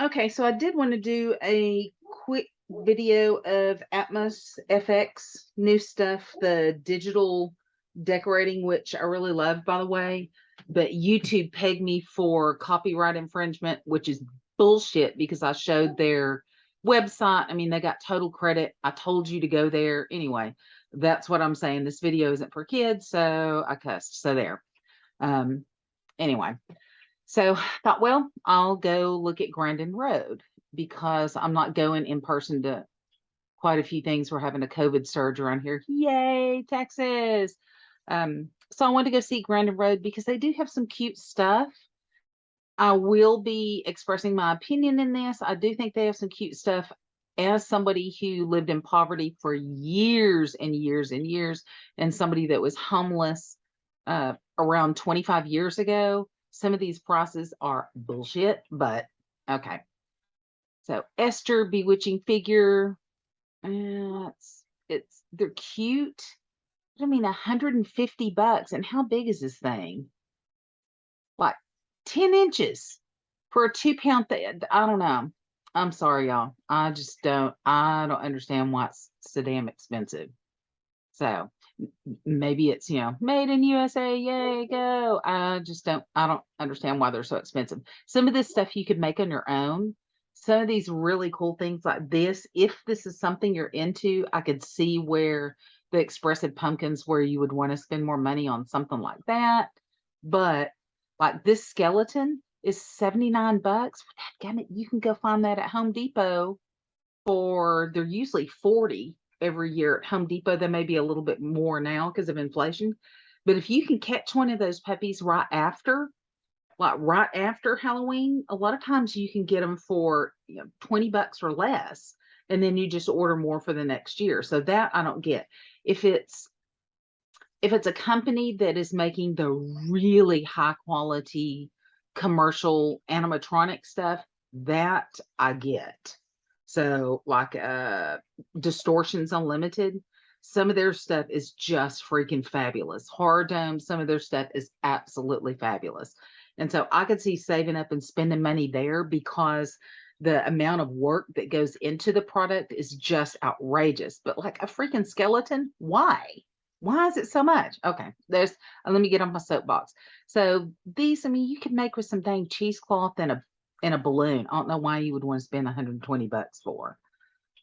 Okay, so I did want to do a quick video of Atmos FX new stuff, the digital decorating, which I really love, by the way. But YouTube pegged me for copyright infringement, which is bullshit because I showed their website. I mean, they got total credit. I told you to go there. Anyway, that's what I'm saying. This video isn't for kids, so I cussed. So there. Um, anyway. So thought, well, I'll go look at Grandin Road because I'm not going in person to quite a few things. We're having a COVID surge around here. Yay, Texas. So I wanted to go see Grandin Road because they do have some cute stuff. I will be expressing my opinion in this. I do think they have some cute stuff. As somebody who lived in poverty for years and years and years, and somebody that was homeless around 25 years ago, some of these prices are bullshit, but okay. So Esther, bewitching figure. They're cute. I mean, $150. And how big is this thing? Like 10 inches for a 2 pound thing. I don't know. I'm sorry, y'all. I don't understand why it's so damn expensive. So maybe it's, made in USA, yay, go. I don't understand why they're so expensive. Some of this stuff you could make on your own. Some of these really cool things like this, if this is something you're into, I could see where the expressive pumpkins, where you would want to spend more money on something like that. But like this skeleton is $79. Damn it, you can go find that at Home Depot for, they're usually 40 every year at Home Depot. They may be a little bit more now because of inflation. But if you can catch one of those puppies right after Halloween, a lot of times you can get them for, $20 or less. And then you just order more for the next year. So that I don't get. If it's a company that is making the really high quality commercial animatronic stuff, that I get. So like Distortions Unlimited, some of their stuff is just freaking fabulous. Horror Dome, some of their stuff is absolutely fabulous. And so I could see saving up and spending money there because the amount of work that goes into the product is just outrageous. But like a freaking skeleton, why? Why is it so much? Okay, let me get on my soapbox. So these, I mean, you could make with some dang cheesecloth and a balloon. I don't know why you would want to spend $120 for.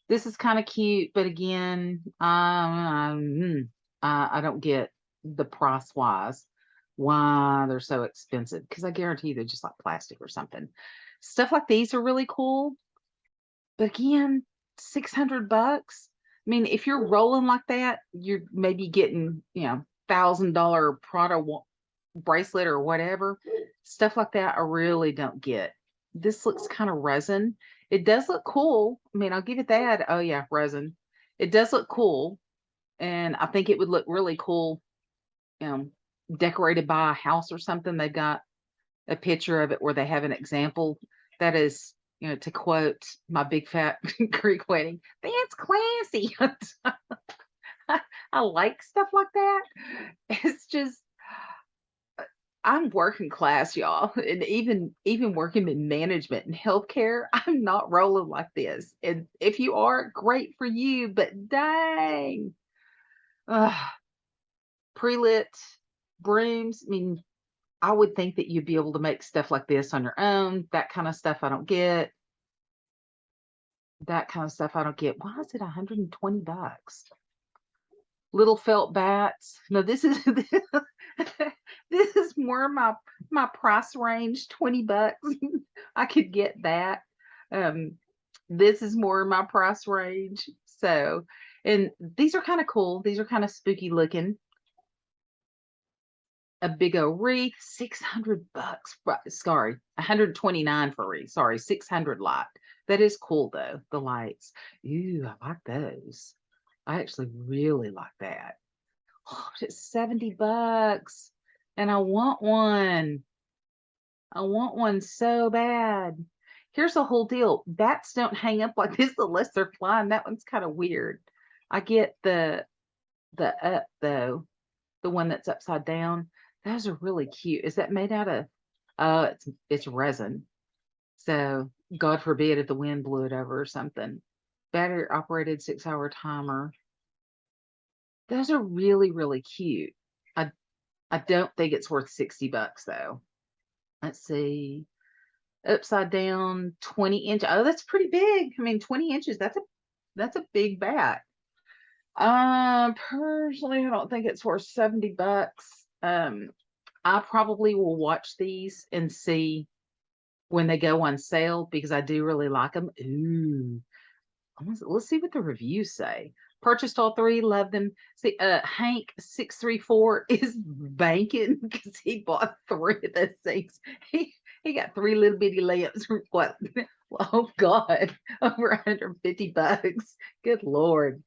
This is kind of cute, but again, I don't get the price wise why they're so expensive because I guarantee they're just like plastic or something. Stuff like these are really cool, but again, $600. I mean, if you're rolling like that, you're maybe getting, $1,000 Prada bracelet or whatever. Stuff like that, I really don't get. This looks kind of resin. It does look cool. I mean, I'll give it that. Oh yeah, resin. It does look cool, and I think it would look really cool, um, decorated by a house or something. They've got a picture of it where they have an example that is, to quote my big fat Greek wedding, that's classy. I like stuff like that. It's just I'm working class, y'all, and even working in management and healthcare, I'm not rolling like this. And if you are, great for you, but dang, ugh, pre-lit brooms. I mean, I would think that you'd be able to make stuff like this on your own. That kind of stuff I don't get. That kind of stuff I don't get. Why is it $120? Little felt bats. No, this is this is more my price range, $20. I could get that. Um, this is more my price range. So, and these are kind of cool. These are kind of spooky looking. A big old wreath, $600. Sorry, 129 for wreath. Sorry, 600 light. That is cool though. The lights. Ooh, I like those. I actually really like that. Oh, it's $70 and I want one. I want one so bad. Here's the whole deal. Bats don't hang up like this unless they're flying. That one's kind of weird. I get the up though, the one that's upside down. Those are really cute. Is that made out of it's resin. So God forbid if the wind blew it over or something. Battery operated 6-hour timer. Those are really, really cute. I I don't think it's worth $60 though. Let's see. Upside down 20 inch. Oh, that's pretty big. I mean, 20 inches, that's a big bat. Personally, I don't think it's worth $70. I probably will watch these and see when they go on sale because I do really like them. Ooh, let's see what the reviews say. Purchased all three, love them. See, Hank634 is banking because he bought three of those things. He got three little bitty lamps. What? Oh God, over $150. Good Lord.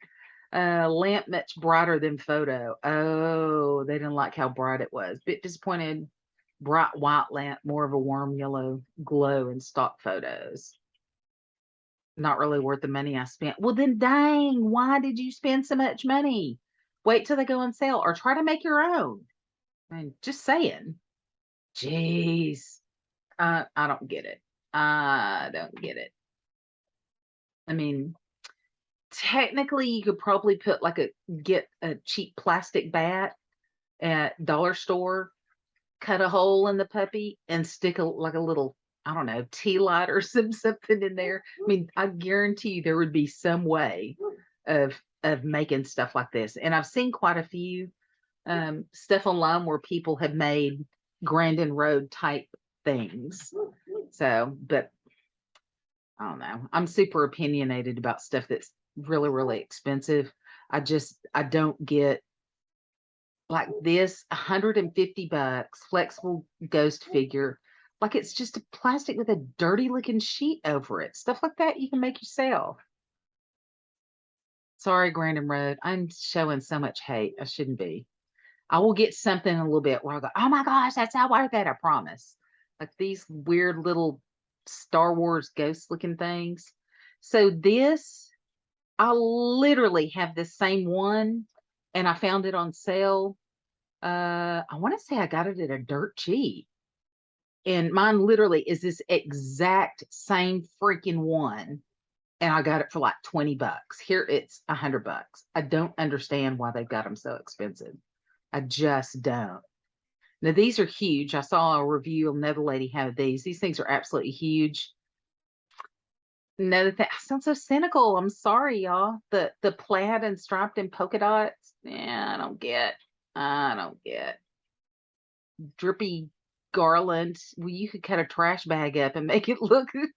Lamp much brighter than photo. Oh, they didn't like how bright it was. Bit disappointed. Bright white lamp, more of a warm yellow glow in stock photos. Not really worth the money I spent. Well, then dang, why did you spend so much money? Wait till they go on sale or try to make your own. I mean, just saying. Jeez. I don't get it. I don't get it. I mean, technically you could probably put get a cheap plastic bat at dollar store, cut a hole in the puppy and stick a little, I don't know, tea light or something in there. I mean, I guarantee you there would be some way of making stuff like this. And I've seen quite a few stuff online where people have made Grandin Road type things. So, but I don't know. I'm super opinionated about stuff that's really, really expensive. I don't get like this $150 flexible ghost figure. Like it's just a plastic with a dirty looking sheet over it. Stuff like that you can make yourself. Sorry, Grandin Road. I'm showing so much hate. I shouldn't be. I will get something in a little bit where I go, oh my gosh, that's how worth it, I promise. Like these weird little Star Wars ghost looking things. So this, I literally have the same one and I found it on sale. I want to say I got it at a dirt cheap. And mine literally is this exact same freaking one. And I got it for like $20. Here it's $100. I don't understand why they've got them so expensive. I just don't. Now these are huge. I saw a review of another lady had these. These things are absolutely huge. Another thing, I sound so cynical. I'm sorry, y'all. The plaid and striped and polka dots. Yeah, I don't get. I don't get. Drippy garland. Well, you could cut a trash bag up and make it look the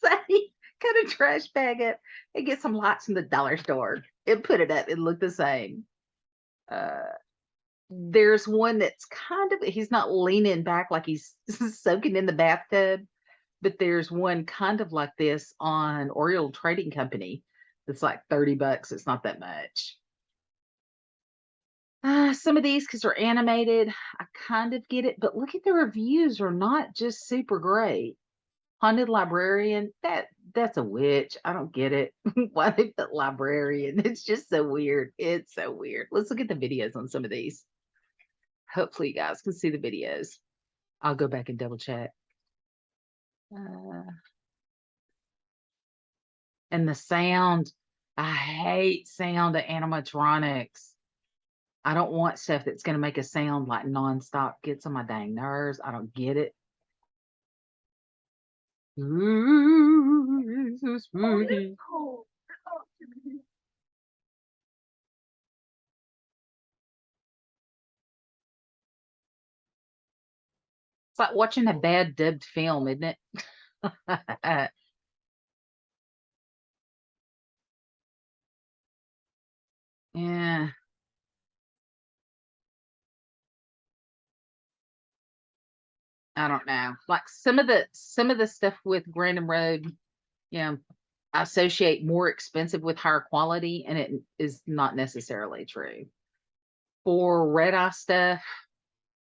same. Cut a trash bag up and get some lights from the dollar store and put it up. It look the same. There's one that's kind of he's not leaning back like he's soaking in the bathtub, but there's one kind of like this on Oriole Trading Company that's like $30. It's not that much. Some of these, because they're animated, I kind of get it, but look at the reviews are not just super great. Haunted Librarian, that's a witch. I don't get it. Why they put librarian? It's just so weird. It's so weird. Let's look at the videos on some of these. Hopefully you guys can see the videos. I'll go back and double check. And the sound, I hate sound of animatronics. I don't want stuff that's going to make a sound like nonstop. Gets on my dang nerves. I don't get it. Ooh, so spooky. It's like watching a bad dubbed film, isn't it? Yeah, I don't know. Like some of the stuff with Grandin Road, you know, I associate more expensive with higher quality, and it is not necessarily true. For red eye stuff,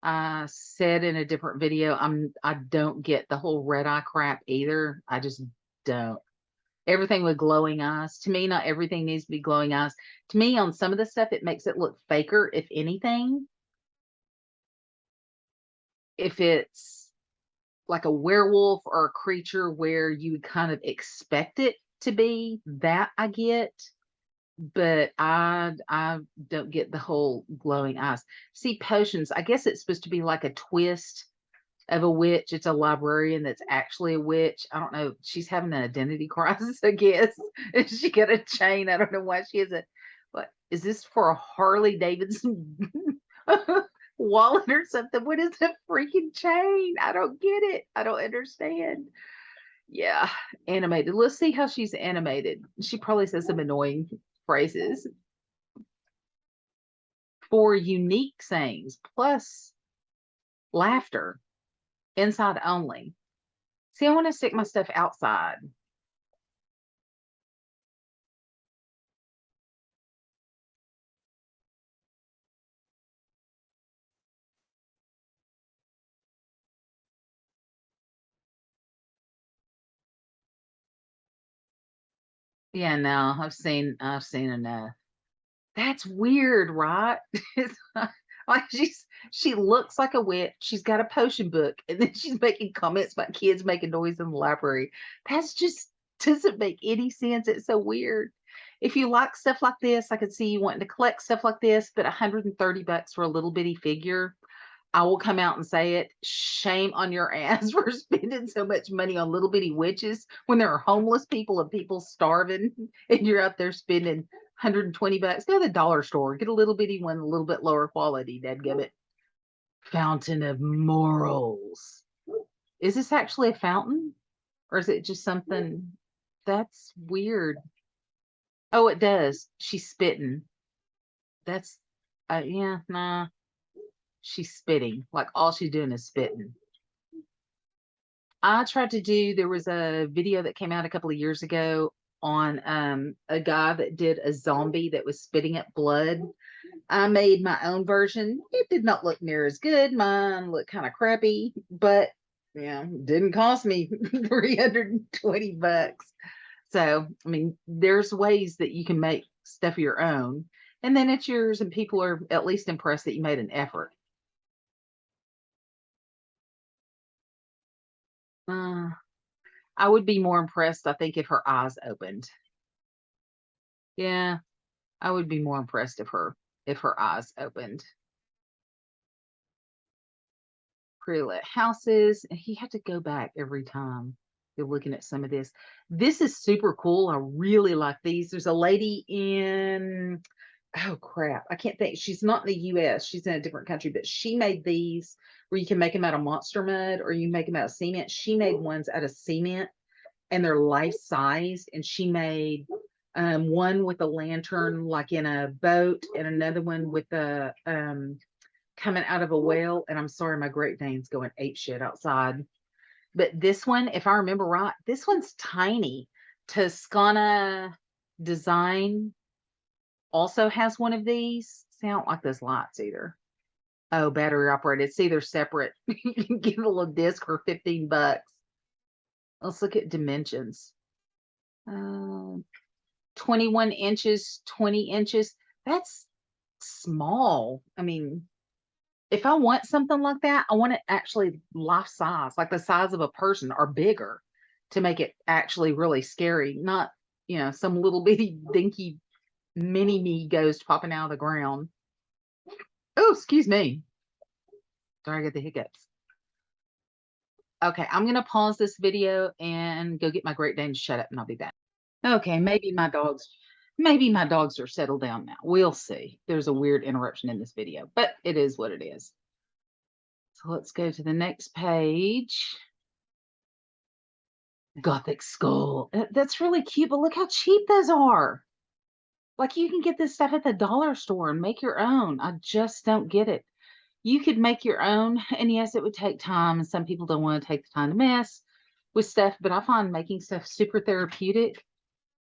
I said in a different video, I don't get the whole red eye crap either. I just don't. Everything with glowing eyes. To me, not everything needs to be glowing eyes. To me, on some of the stuff, it makes it look faker, if anything. If it's like a werewolf or a creature where you would kind of expect it to be. That I get, but I don't get the whole glowing eyes. See, potions, I guess it's supposed to be like a twist of a witch. It's a librarian that's actually a witch. I don't know. She's having an identity crisis, I guess. And she got a chain. I don't know why she has it. But is this for a Harley Davidson wallet or something? What is a freaking chain? I don't get it. I don't understand. Yeah, animated. Let's see how she's animated. She probably says some annoying phrases. For unique sayings plus laughter, inside only. See, I want to stick my stuff outside. Yeah, no, I've seen enough. That's weird, right? It's like she looks like a witch. She's got a potion book, and then she's making comments about kids making noise in the library. That's just doesn't make any sense. It's so weird. If you like stuff like this, I could see you wanting to collect stuff like this, but $130 for a little bitty figure. I will come out and say it. Shame on your ass for spending so much money on little bitty witches when there are homeless people and people starving, and you're out there spending $120. Go to the dollar store, get a little bitty one, a little bit lower quality. Dadgummit. Fountain of Morals. Is this actually a fountain, or is it just something that's weird? Oh, it does. She's spitting. That's, yeah, nah. She's spitting. Like all she's doing is spitting. I tried to do, there was a video that came out a couple of years ago on a guy that did a zombie that was spitting up blood. I made my own version. It did not look near as good. Mine looked kind of crappy, but yeah, didn't cost me $320. So, I mean, there's ways that you can make stuff of your own, and then it's yours, and people are at least impressed that you made an effort. Uh, I would be more impressed, I think, if her eyes opened. Yeah, I would be more impressed if her eyes opened. Pre-lit houses, and he had to go back every time. You're looking at some of this. This is super cool. I really like these. There's a lady in, oh crap, I can't think. She's not in the US. She's in a different country, but she made these where you can make them out of monster mud or you make them out of cement. She made ones out of cement and they're life sized. And she made one with a lantern, like in a boat, and another one with a coming out of a whale. And I'm sorry, my Great Dane's going ape shit outside. But this one, if I remember right, this one's tiny. Toscana Design also has one of these. See, I don't like those lights either. Oh, battery operated. See, they're separate. You can get a little disc for $15. Let's look at dimensions. 21 inches, 20 inches. That's small. I mean, if I want something like that, I want it actually life size, like the size of a person or bigger to make it actually really scary, not, some little bitty dinky mini me ghost popping out of the ground. Oh, excuse me. Sorry, I get the hiccups. Okay, I'm going to pause this video and go get my Great Dane to shut up and I'll be back. Okay, maybe my dogs are settled down now. We'll see. There's a weird interruption in this video, but it is what it is. So let's go to the next page. Gothic School. That's really cute, but look how cheap those are. Like you can get this stuff at the dollar store and make your own. I just don't get it. You could make your own, and yes, it would take time, and some people don't want to take the time to mess with stuff, but I find making stuff super therapeutic.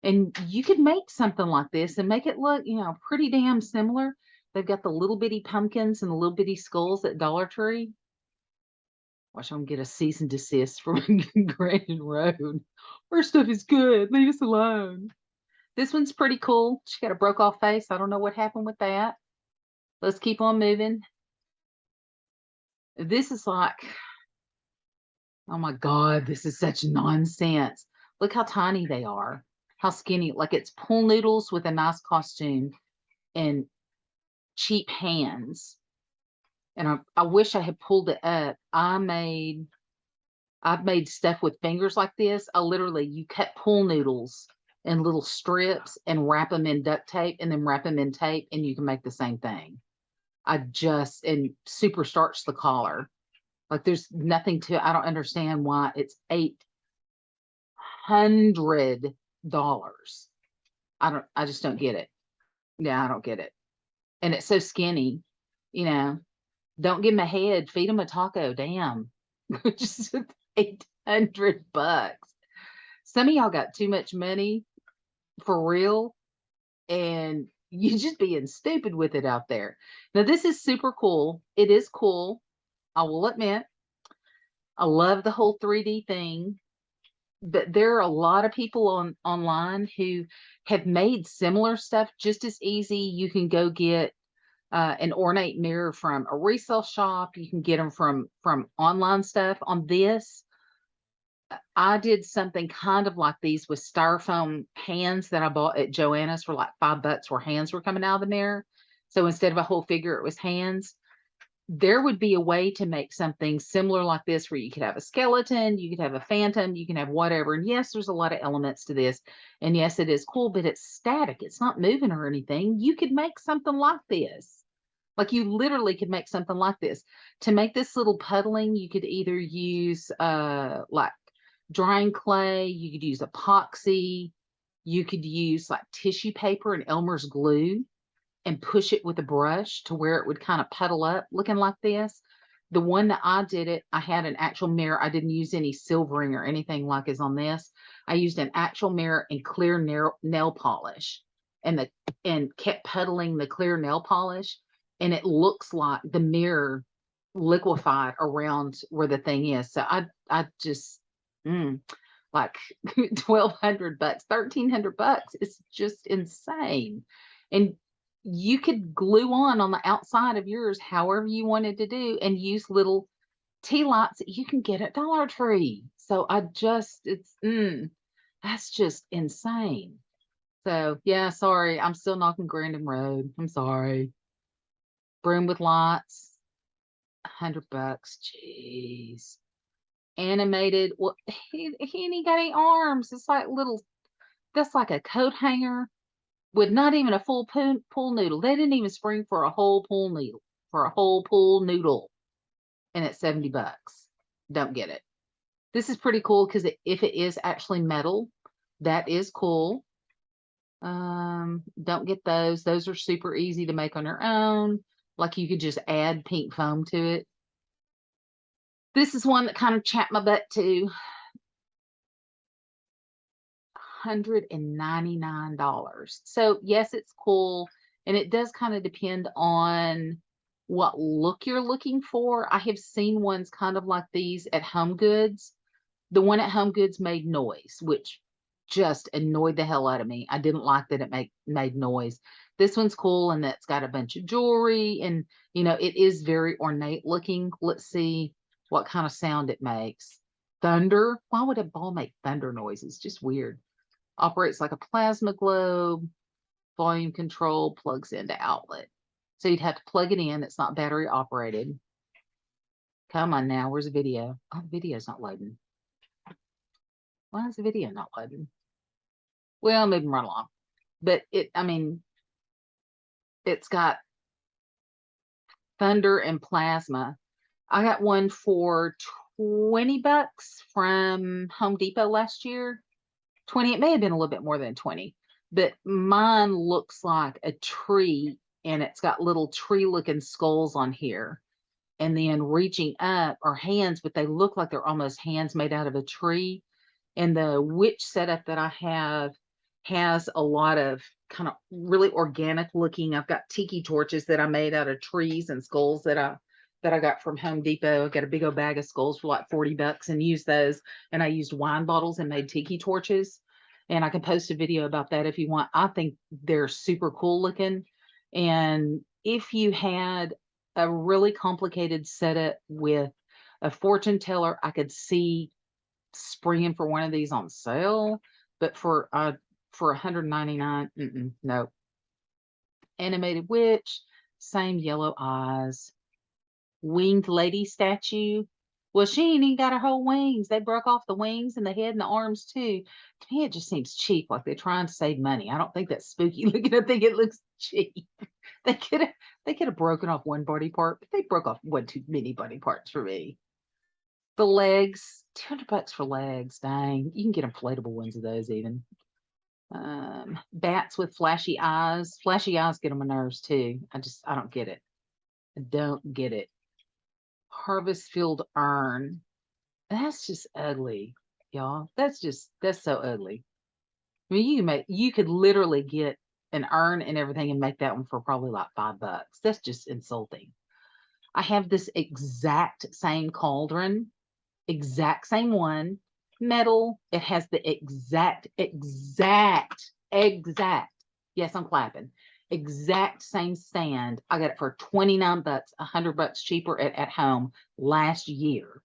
And you could make something like this and make it look, pretty damn similar. They've got the little bitty pumpkins and the little bitty skulls at Dollar Tree. Watch them get a cease and desist from Grandin Road. Our stuff is good. Leave us alone. This one's pretty cool. She got a broke off face. I don't know what happened with that. Let's keep on moving. This is like, Oh my God, this is such nonsense. Look how tiny they are. How skinny. Like it's pool noodles with a nice costume and cheap hands. And I wish I had pulled it up. I've made stuff with fingers like this. You cut pool noodles in little strips and wrap them in duct tape and then wrap them in tape and you can make the same thing. And super starch the collar. Like there's nothing to, I don't understand why it's $800. I just don't get it. Yeah, I don't get it. And it's so skinny, you know. Don't give them a head, feed them a taco. Damn. Just $800. Some of y'all got too much money for real, and you just being stupid with it out there. Now, this is super cool. It is cool. I will admit. I love the whole 3D thing, but there are a lot of people online who have made similar stuff just as easy. You can go get an ornate mirror from a resale shop. You can get them from online stuff. On this, I did something kind of like these with styrofoam hands that I bought at Joanna's for like $5, where hands were coming out of the mirror. So instead of a whole figure, it was hands. There would be a way to make something similar like this where you could have a skeleton, you could have a phantom, you can have whatever. And yes, there's a lot of elements to this. And yes, it is cool, but it's static. It's not moving or anything. You could make something like this. Like you literally could make something like this. To make this little puddling, you could either use like drying clay, you could use epoxy, you could use like tissue paper and Elmer's glue and push it with a brush to where it would kind of puddle up looking like this. The one that I did it, I had an actual mirror. I didn't use any silvering or anything like is on this. I used an actual mirror and clear nail polish and kept puddling the clear nail polish. And it looks like the mirror liquefied around where the thing is. So I just, like $1,200, $1,300. It's just insane. And you could glue on the outside of yours however you wanted to do and use little tea lights that you can get at Dollar Tree. So that's just insane. So yeah, sorry, I'm still knocking Grandin Road. I'm sorry. Broom with lights, $100. Jeez. Animated. Well, he ain't got any arms. It's like that's like a coat hanger with not even a full pool noodle. They didn't even spring for a whole pool noodle, and it's $70. Don't get it. This is pretty cool because if it is actually metal, that is cool. Don't get those. Those are super easy to make on your own. Like you could just add pink foam to it. This is one that kind of chapped my butt too. $199. So yes, it's cool. And it does kind of depend on what look you're looking for. I have seen ones kind of like these at Home Goods. The one at Home Goods made noise, which just annoyed the hell out of me. I didn't like that it made noise. This one's cool, and that's got a bunch of jewelry, and it is very ornate looking. Let's see what kind of sound it makes. Thunder. Why would a ball make thunder noises? Just weird. Operates like a plasma globe. Volume control, plugs into outlet. So you'd have to plug it in. It's not battery operated. Come on now. Where's the video? Oh, the video's not loading. Why is the video not loading? Well, moving right along. But it's got thunder and plasma. I got one for $20 from Home Depot last year. 20, it may have been a little bit more than 20, but mine looks like a tree, and it's got little tree looking skulls on here. And then reaching up are hands, but they look like they're almost hands made out of a tree. And the witch setup that I have has a lot of kind of really organic looking. I've got tiki torches that I made out of trees and skulls that I got from Home Depot. I got a big old bag of skulls for like $40 and used those. And I used wine bottles and made tiki torches. And I can post a video about that if you want. I think they're super cool looking. And if you had a really complicated setup with A fortune teller, I could see springing for one of these on sale, but for $199, no. Animated witch, same yellow eyes. Winged lady statue. Well, she ain't even got her whole wings. They broke off the wings and the head and the arms too. To me, it just seems cheap, like they're trying to save money. I don't think that's spooky looking. I think it looks cheap. They could have broken off one body part, but they broke off one too many body parts for me. The legs, $200 for legs. Dang, you can get inflatable ones of those even. Bats with flashy eyes. Flashy eyes get on my nerves too. I don't get it. I don't get it. Harvest Filled Urn. That's just ugly, y'all. That's so ugly. I mean, you could literally get an urn and everything and make that one for probably like $5. That's just insulting. I have this exact same cauldron, exact same one, metal. It has the exact. Yes, I'm clapping. Exact same stand. I got it for $29, $100 cheaper at home last year.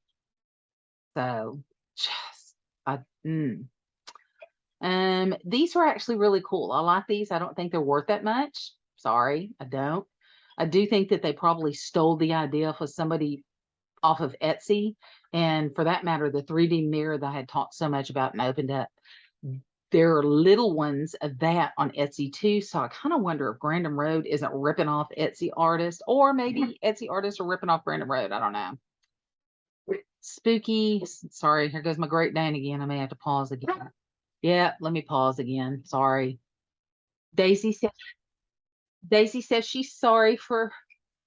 So these were actually really cool. I like these. I don't think they're worth that much. Sorry, I don't. I do think that they probably stole the idea for somebody off of Etsy. And for that matter, the 3D mirror that I had talked so much about and opened up, there are little ones of that on Etsy too. So I kind of wonder if Grandin Road isn't ripping off Etsy artists, or maybe Etsy artists are ripping off Grandin Road. I don't know. Spooky. Sorry, here goes my Great Dane again. I may have to pause again. Yeah, let me pause again. Sorry. Daisy says she's sorry for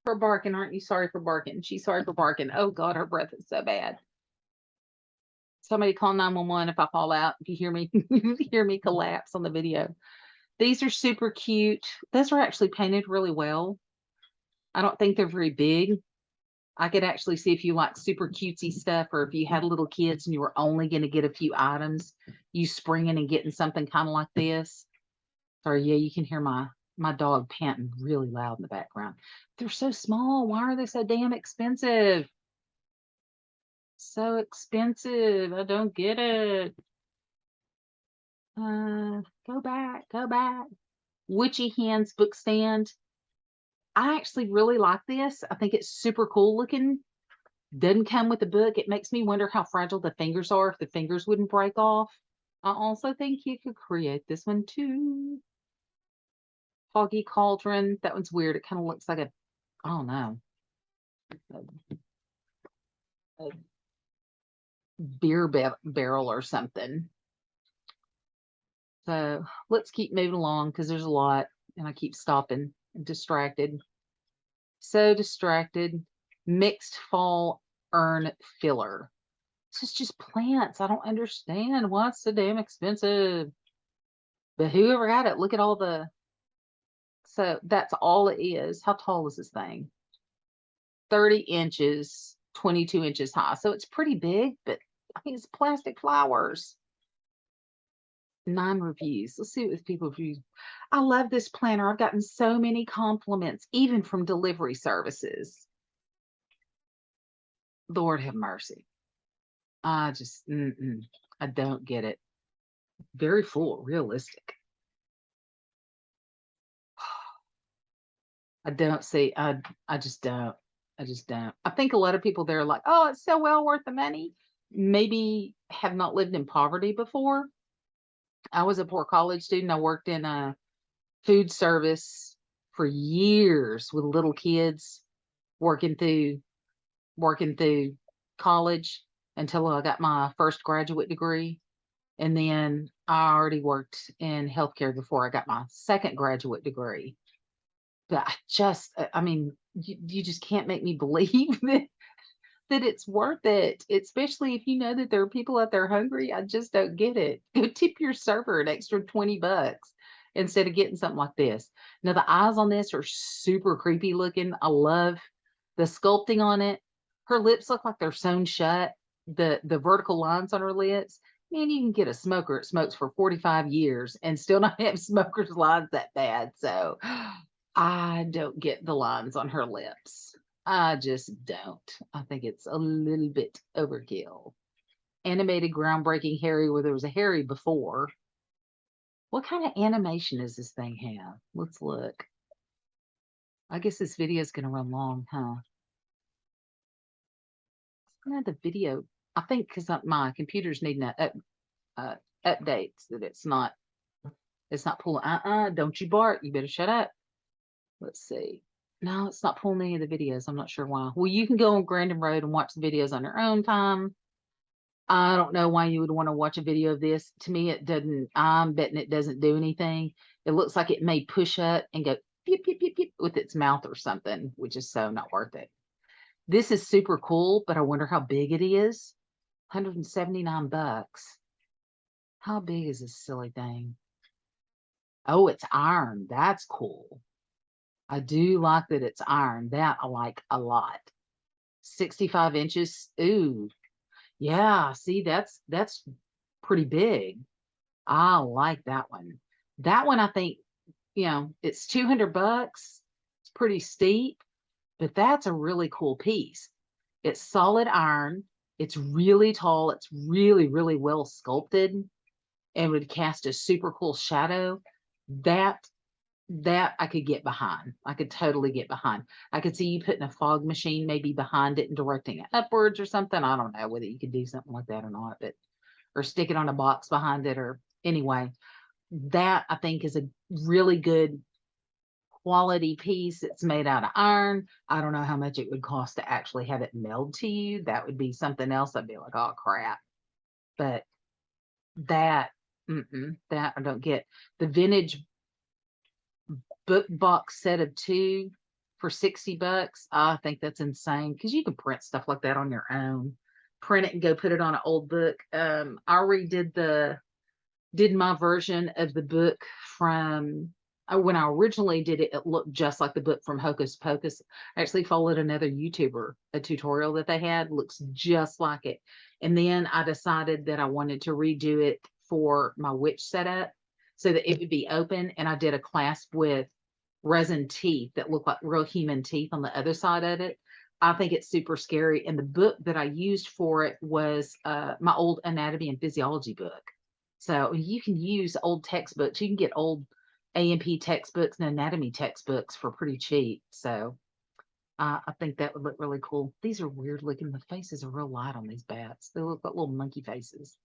barking. Aren't you sorry for barking? She's sorry for barking. Oh God, her breath is so bad. Somebody call 911 if I fall out. If you hear me, hear me collapse on the video. These are super cute. Those are actually painted really well. I don't think they're very big. I could actually see if you like super cutesy stuff, or if you had little kids and you were only going to get a few items, you springing and getting something kind of like this. Sorry, yeah, you can hear my dog panting really loud in the background. They're so small. Why are they so damn expensive? So expensive. I don't get it. Go back. Witchy Hands book stand. I actually really like this. I think it's super cool looking. Doesn't come with a book. It makes me wonder how fragile the fingers are, if the fingers wouldn't break off. I also think you could create this one too. Foggy Cauldron. That one's weird. It kind of looks like I don't know, a beer barrel or something. So let's keep moving along because there's a lot and I keep stopping and distracted. So distracted. Mixed fall urn filler. This is just plants. I don't understand why it's so damn expensive. But whoever got it, look at all the. So that's all it is. How tall is this thing? 30 inches, 22 inches high. So it's pretty big, but I mean, it's plastic flowers. 9 reviews. Let's see what people review. I love this planner. I've gotten so many compliments, even from delivery services. Lord have mercy. I just, I don't get it. Very full, realistic. I don't see, I just don't. I think a lot of people there are like, oh, it's so well worth the money. Maybe have not lived in poverty before. I was a poor college student. I worked in a food service for years with little kids, working through college until I got my first graduate degree. And then I already worked in healthcare before I got my second graduate degree. But I mean, you just can't make me believe that it's worth it, especially if you know that there are people out there hungry. I just don't get it. Go tip your server an extra $20 instead of getting something like this. Now, the eyes on this are super creepy looking. I love the sculpting on it. Her lips look like they're sewn shut. The vertical lines on her lips. Man, you can get a smoker that smokes for 45 years and still not have smoker's lines that bad. So I don't get the lines on her lips. I just don't. I think it's a little bit overkill. Animated groundbreaking Harry where there was a Harry before. What kind of animation does this thing have? Let's look. I guess this video is going to run long, huh? It's going to have the video. I think because my computer's needing updates that it's not pulling. Don't you bark. You better shut up. Let's see. No, it's not pulling any of the videos. I'm not sure why. Well, you can go on Grandin Road and watch the videos on your own time. I don't know why you would want to watch a video of this. To me, it doesn't, I'm betting it doesn't do anything. It looks like it may push up and go peep, peep, peep, peep with its mouth or something, which is so not worth it. This is super cool, but I wonder how big it is. 179 bucks. How big is this silly thing? Oh, it's iron. That's cool. I do like that it's iron. That I like a lot. 65 inches. Ooh. Yeah, see, that's pretty big. I like that one. That one, I think, it's 200 bucks. It's pretty steep, but that's a really cool piece. It's solid iron. It's really tall. It's really, really well sculpted and would cast a super cool shadow. That I could get behind. I could totally get behind. I could see you putting a fog machine maybe behind it and directing it upwards or something. I don't know whether you could do something like that or not, but or stick it on a box behind it or anyway. That I think is a really good quality piece. It's made out of iron. I don't know how much it would cost to actually have it mailed to you. That would be something else. I'd be like, oh crap. But that, that I don't get. The vintage book box set of 2 for 60 bucks. I think that's insane because you can print stuff like that on your own. Print it and go put it on an old book. I already did my version of the book from when I originally did it. It looked just like the book from Hocus Pocus. I actually followed another YouTuber, a tutorial that they had looks just like it. And then I decided that I wanted to redo it for my witch setup so that it would be open. And I did a clasp with resin teeth that look like real human teeth on the other side of it. I think it's super scary. And the book that I used for it was my old anatomy and physiology book. So you can use old textbooks. You can get old A&P textbooks and anatomy textbooks for pretty cheap. So I think that would look really cool. These are weird looking. The faces are real light on these bats. They look like little monkey faces.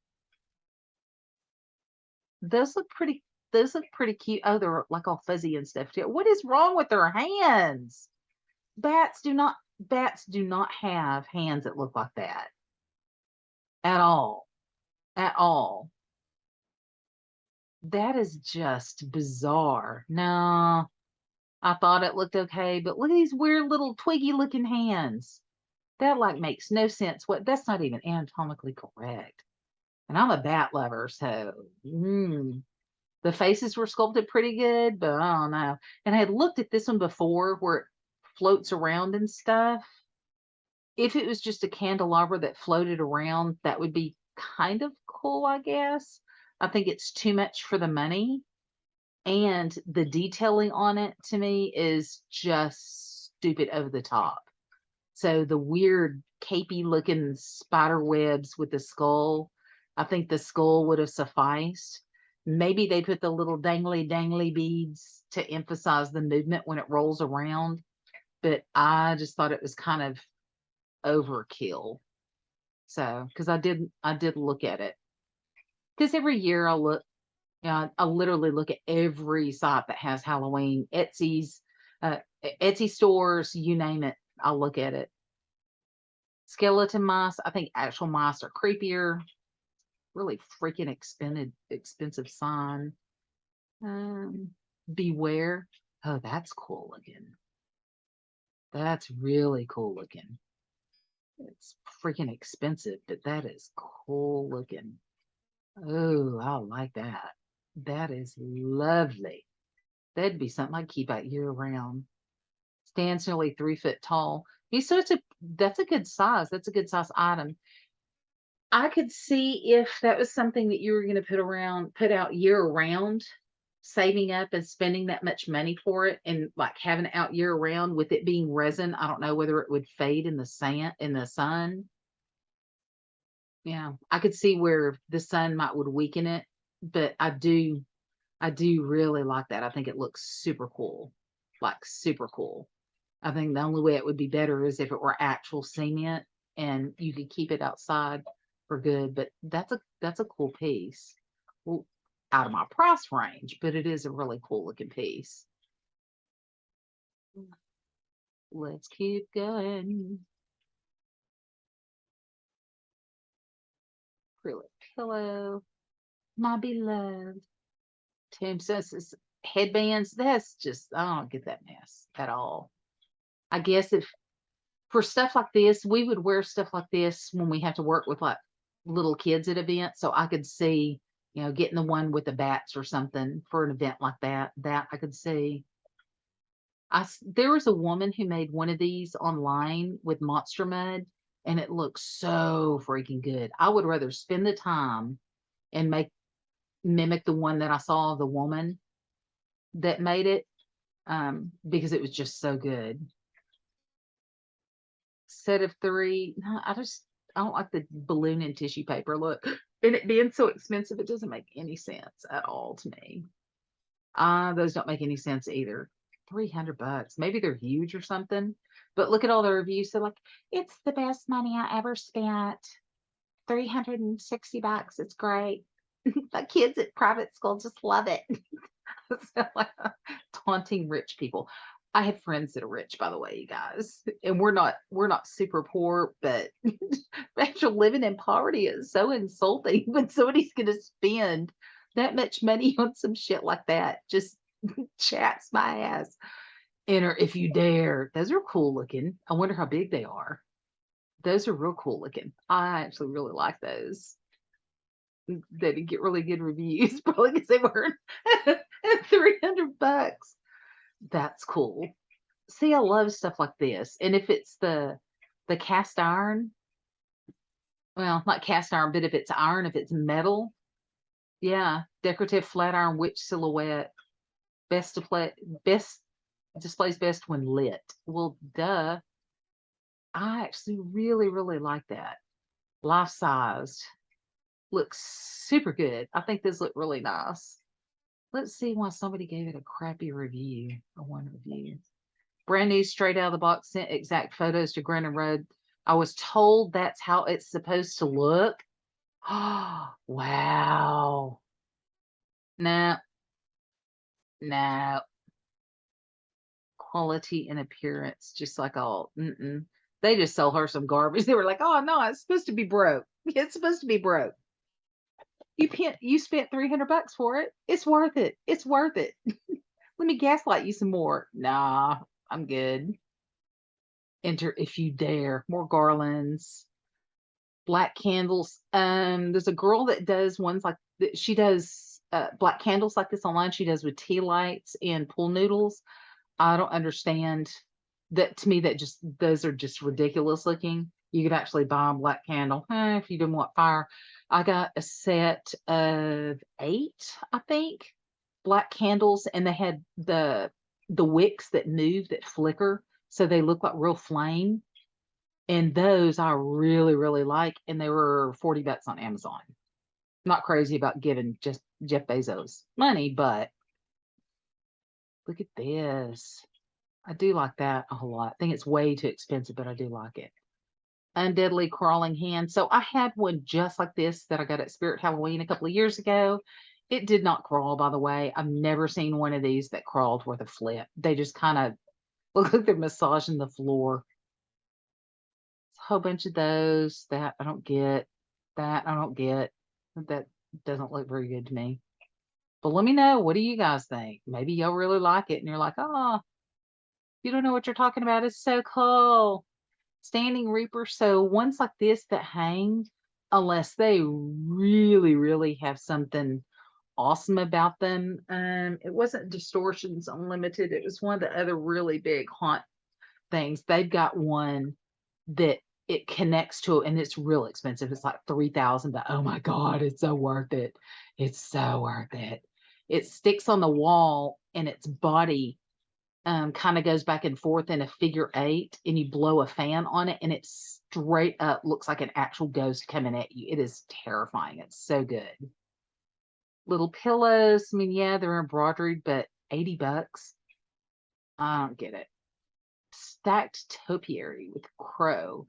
Those look pretty. Those look pretty cute. Oh, they're like all fuzzy and stuff too. What is wrong with their hands? Bats do not have hands that look like that at all. At all. That is just bizarre. No, I thought it looked okay, but look at these weird little twiggy looking hands. That like makes no sense. That's not even anatomically correct. And I'm a bat lover, so the faces were sculpted pretty good, but I don't know. And I had looked at this one before where it floats around and stuff. If it was just a candelabra that floated around, that would be kind of cool, I guess. I think it's too much for the money. And the detailing on it to me is just stupid over the top. So the weird capey looking spider webs with the skull, I think the skull would have sufficed. Maybe they put the little dangly beads to emphasize the movement when it rolls around, but I just thought it was kind of overkill. So, because I did look at it. Because every year I'll look, I literally look at every site that has Halloween, Etsy stores, you name it, I'll look at it. Skeleton mice, I think actual mice are creepier. Really freaking expensive sign. Beware. Oh, that's cool looking. That's really cool looking. It's freaking expensive, but that is cool looking. Oh, I like that. That is lovely. That'd be something I'd keep out year round. Stands nearly 3 foot tall. So that's a good size. That's a good size item. I could see if that was something that you were going to put out year round. saving up and spending that much money for it and like having it out year round with it being resin. I don't know whether it would fade in the sun. Yeah, I could see where the sun might would weaken it, but I do really like that. I think it looks super cool. Like super cool. I think the only way it would be better is if it were actual cement and you could keep it outside for good. But that's a cool piece. Well, out of my price range, but it is a really cool looking piece. Let's keep going. Acrylic pillow, my beloved. Tombstones, headbands. That's just I don't get that mess at all. I guess if for stuff like this, we would wear stuff like this when we have to work with like little kids at events. So I could see, getting the one with the bats or something for an event like that. That I could see. There was a woman who made one of these online with monster mud, and it looks so freaking good. I would rather spend the time and mimic the one that I saw of the woman that made it, because it was just so good. Set of three. No, I don't like the balloon and tissue paper look. And it being so expensive, it doesn't make any sense at all to me. Those don't make any sense either. $300. Maybe they're huge or something. But look at all the reviews. They're like, it's the best money I ever spent. $360. It's great. My kids at private school just love it. So, like, taunting rich people. I have friends that are rich, by the way, you guys, and we're not super poor, but actual living in poverty is so insulting when somebody's going to spend that much money on some shit like that. Just chats my ass. Enter if you dare. Those are cool looking. I wonder how big they are. Those are real cool looking. I actually really like those. They did get really good reviews, probably because they weren't $300. That's cool. See, I love stuff like this. And if it's the cast iron, well, not cast iron, but if it's iron, if it's metal, yeah, decorative flat iron witch silhouette, best displays best when lit. Well, duh. I actually really, really like that. Life sized. Looks super good. I think this look really nice. Let's see why somebody gave it a crappy review. A one review. Brand new, straight out of the box, sent exact photos to Grandin Road. I was told that's how it's supposed to look. Oh, wow. No, no. Quality and appearance, just like all. They just sell her some garbage. They were like, oh, no, it's supposed to be broke. It's supposed to be broke. You spent $300 for it. It's worth it. It's worth it. Let me gaslight you some more. Nah, I'm good. Enter if you dare. More garlands, black candles. There's a girl that does ones like she does black candles like this online. She does with tea lights and pool noodles. I don't understand that. To me, that just those are just ridiculous looking. You could actually buy a black candle if you didn't want fire. I got a set of 8, I think, black candles, and they had the wicks that move that flicker, so they look like real flame. And those I really, really like, and they were $40 on Amazon. Not crazy about giving just Jeff Bezos money, but look at this. I do like that a whole lot. I think it's way too expensive, but I do like it. Undeadly crawling hand. So I had one just like this that I got at Spirit Halloween a couple of years ago. It did not crawl, by the way. I've never seen one of these that crawled with a flip. They just kind of look like they're massaging the floor. A whole bunch of those that I don't get. That I don't get. That doesn't look very good to me. But let me know. What do you guys think? Maybe y'all really like it and you're like, oh, you don't know what you're talking about. It's so cool. Standing Reaper. So ones like this that hang, unless they really, really have something awesome about them. It wasn't Distortions Unlimited. It was one of the other really big haunt things. They've got one that it connects to it, and it's real expensive. It's like $3,000, but oh my God, it's so worth it. It's so worth it. It sticks on the wall and its body kind of goes back and forth in a figure 8, and you blow a fan on it and it straight up looks like an actual ghost coming at you. It is terrifying. It's so good. Little pillows. I mean, yeah, they're embroidered, but $80. I don't get it. Stacked topiary with crow.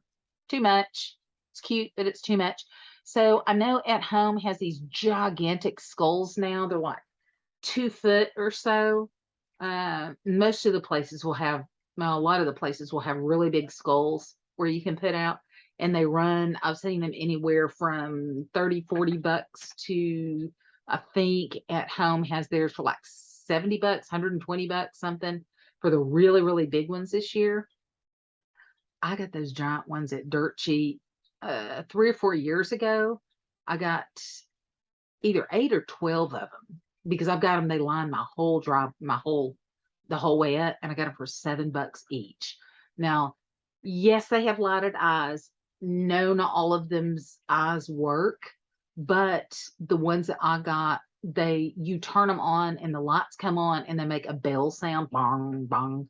Too much. It's cute, but it's too much. So I know At Home has these gigantic skulls now. They're like 2 foot or so. Most of the places will have, well, a lot of the places will have really big skulls where you can put out, and they run, I've seen them anywhere from 30, $40 to, I think At Home has theirs for like $70, $120, something for the really, really big ones this year. I got those giant ones at Dirt Cheap 3 or 4 years ago. I got either 8 or 12 of them because I've got them. They line my whole drive, the whole way up, and I got them for $7 each. Now, yes, they have lighted eyes. No, not all of them's eyes work, but the ones that I got, you turn them on and the lights come on and they make a bell sound, bong bong.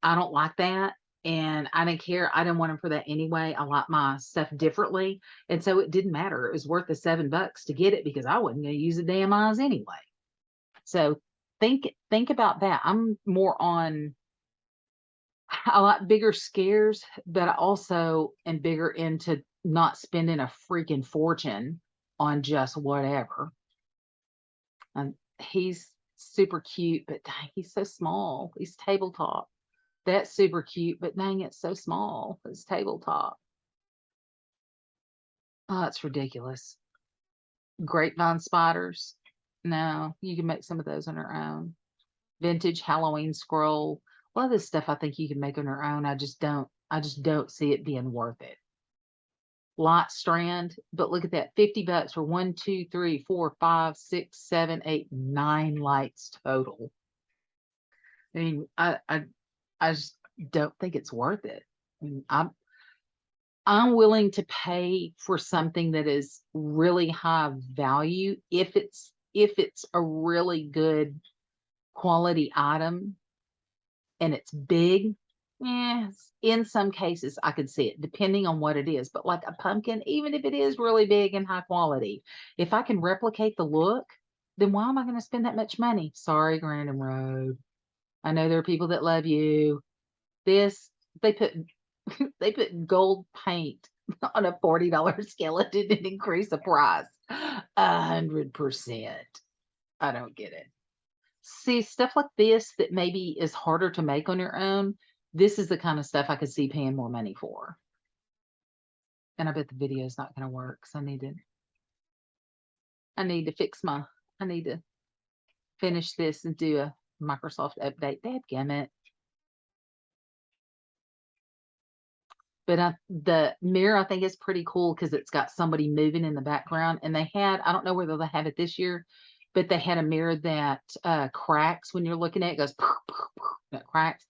I don't like that. And I didn't care. I didn't want them for that anyway. I like my stuff differently. And so it didn't matter. It was worth the $7 to get it because I wasn't going to use the damn eyes anyway. So think about that. I'm more on, I like bigger scares, but I also am bigger into not spending a freaking fortune on just whatever. And he's super cute, but dang, he's so small. He's tabletop. That's super cute, but dang, it's so small. It's tabletop. Oh, it's ridiculous. Grapevine spiders. No, you can make some of those on your own. Vintage Halloween scroll. A lot of this stuff I think you can make on your own. I just don't see it being worth it. Light strand, but look at that. $50 for 1, 2, 3, 4, 5, 6, 7, 8, 9 lights total. I mean, I just don't think it's worth it. I mean, I'm willing to pay for something that is really high value if it's a really good quality item and it's big. Yes, in some cases I could see it depending on what it is, but like a pumpkin, even if it is really big and high quality, if I can replicate the look, then why am I going to spend that much money? Sorry, Grandin Road. I know there are people that love you. This, they put they put gold paint on a $40 skeleton and increase the price 100%. I don't get it. See, stuff like this that maybe is harder to make on your own. This is the kind of stuff I could see paying more money for. And I bet the video is not going to work because I need to I need to finish this and do a Microsoft update. Dadgummit. But the mirror, I think, is pretty cool because it's got somebody moving in the background. And they had, I don't know whether they have it this year, but they had a mirror that cracks when you're looking at it. It goes, that cracks.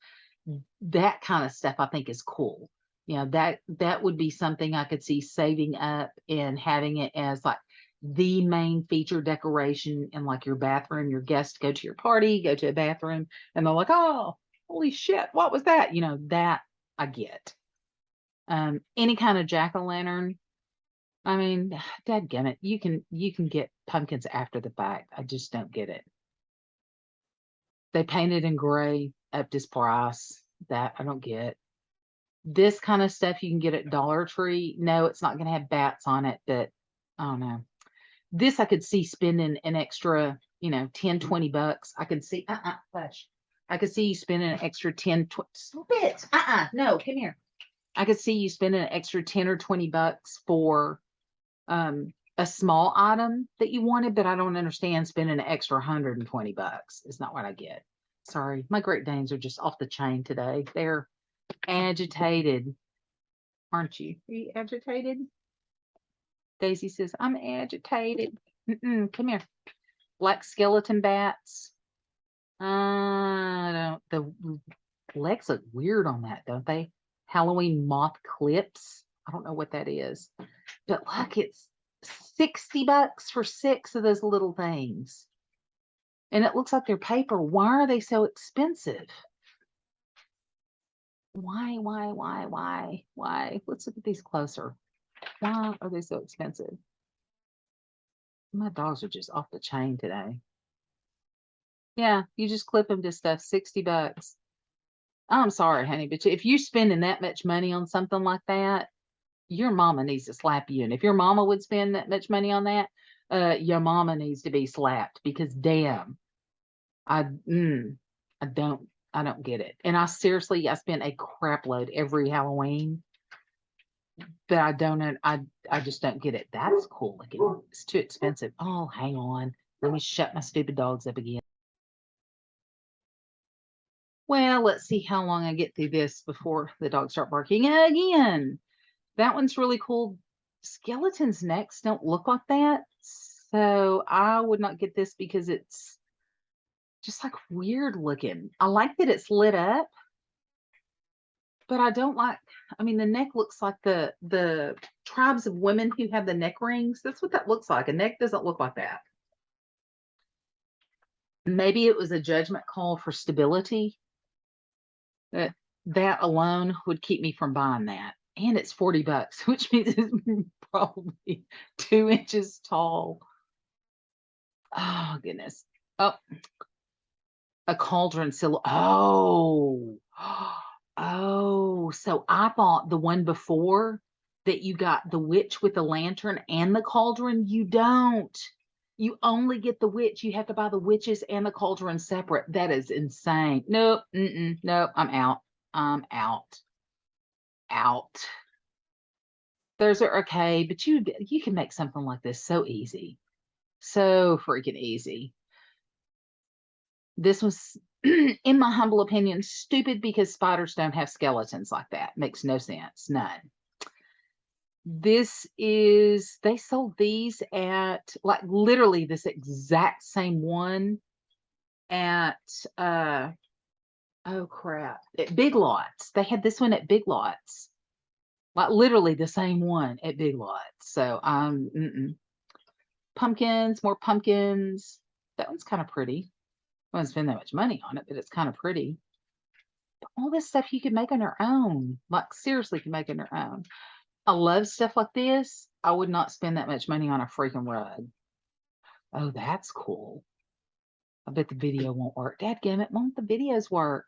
That kind of stuff I think is cool. You know, that would be something I could see saving up and having it as like the main feature decoration in like your bathroom. Your guests go to your party, go to a bathroom, and they're like, oh, holy shit, what was that? You know, that I get. Any kind of jack-o'-lantern. I mean, dadgummit, you can get pumpkins after the fact. I just don't get it. They painted in gray, up this price. That I don't get. This kind of stuff you can get at Dollar Tree. No, it's not going to have bats on it, but I don't know. This I could see spending an extra, you know, 10, $20. I could see, flash. I could see you spending an extra 10, 20, stop it. No, come here. I could see you spending an extra 10 or $20 for a small item that you wanted, but I don't understand spending an extra $120. It's not what I get. Sorry, my Great Danes are just off the chain today. They're agitated, aren't you? Are you agitated? Daisy says, I'm agitated. Come here. Black skeleton bats. I don't, the legs look weird on that, don't they? Halloween moth clips. I don't know what that is. But look, it's $60 for 6 of those little things. And it looks like they're paper. Why are they so expensive? Why? Let's look at these closer. Why are they so expensive? My dogs are just off the chain today. Yeah, you just clip them to stuff, $60. I'm sorry, honey, but if you're spending that much money on something like that, your mama needs to slap you. And if your mama would spend that much money on that, your mama needs to be slapped because damn, I mm, I don't get it. And I spend a crap load every Halloween, but I just don't get it. That's cool looking. It's too expensive. Oh, hang on. Let me shut my stupid dogs up again. Well, let's see how long I get through this before the dogs start barking again. That one's really cool. Skeletons' necks don't look like that. So I would not get this because it's just like weird looking. I like that it's lit up, but I don't like, I mean, the neck looks like the tribes of women who have the neck rings. That's what that looks like. A neck doesn't look like that. Maybe it was a judgment call for stability. That alone would keep me from buying that. And it's $40, which means it's probably 2 inches tall. Oh goodness. Oh, a cauldron silhouette. Oh. Oh, so I bought the one before that you got the witch with the lantern and the cauldron. You don't. You only get the witch. You have to buy the witches and the cauldron separate. That is insane. Nope. Nope. I'm out. I'm out. Out. Those are okay, but you can make something like this so easy. So freaking easy. This was, in my humble opinion, stupid because spiders don't have skeletons like that. Makes no sense. None. They sold these at, like, literally this exact same one at, oh crap, at Big Lots. They had this one at Big Lots. Like, literally the same one at Big Lots. So, pumpkins, more pumpkins. That one's kind of pretty. I wouldn't spend that much money on it, but it's kind of pretty. But all this stuff you can make on your own. Like, seriously, you can make on your own. I love stuff like this. I would not spend that much money on a freaking rug. Oh, that's cool. I bet the video won't work. Dadgummit, won't the videos work?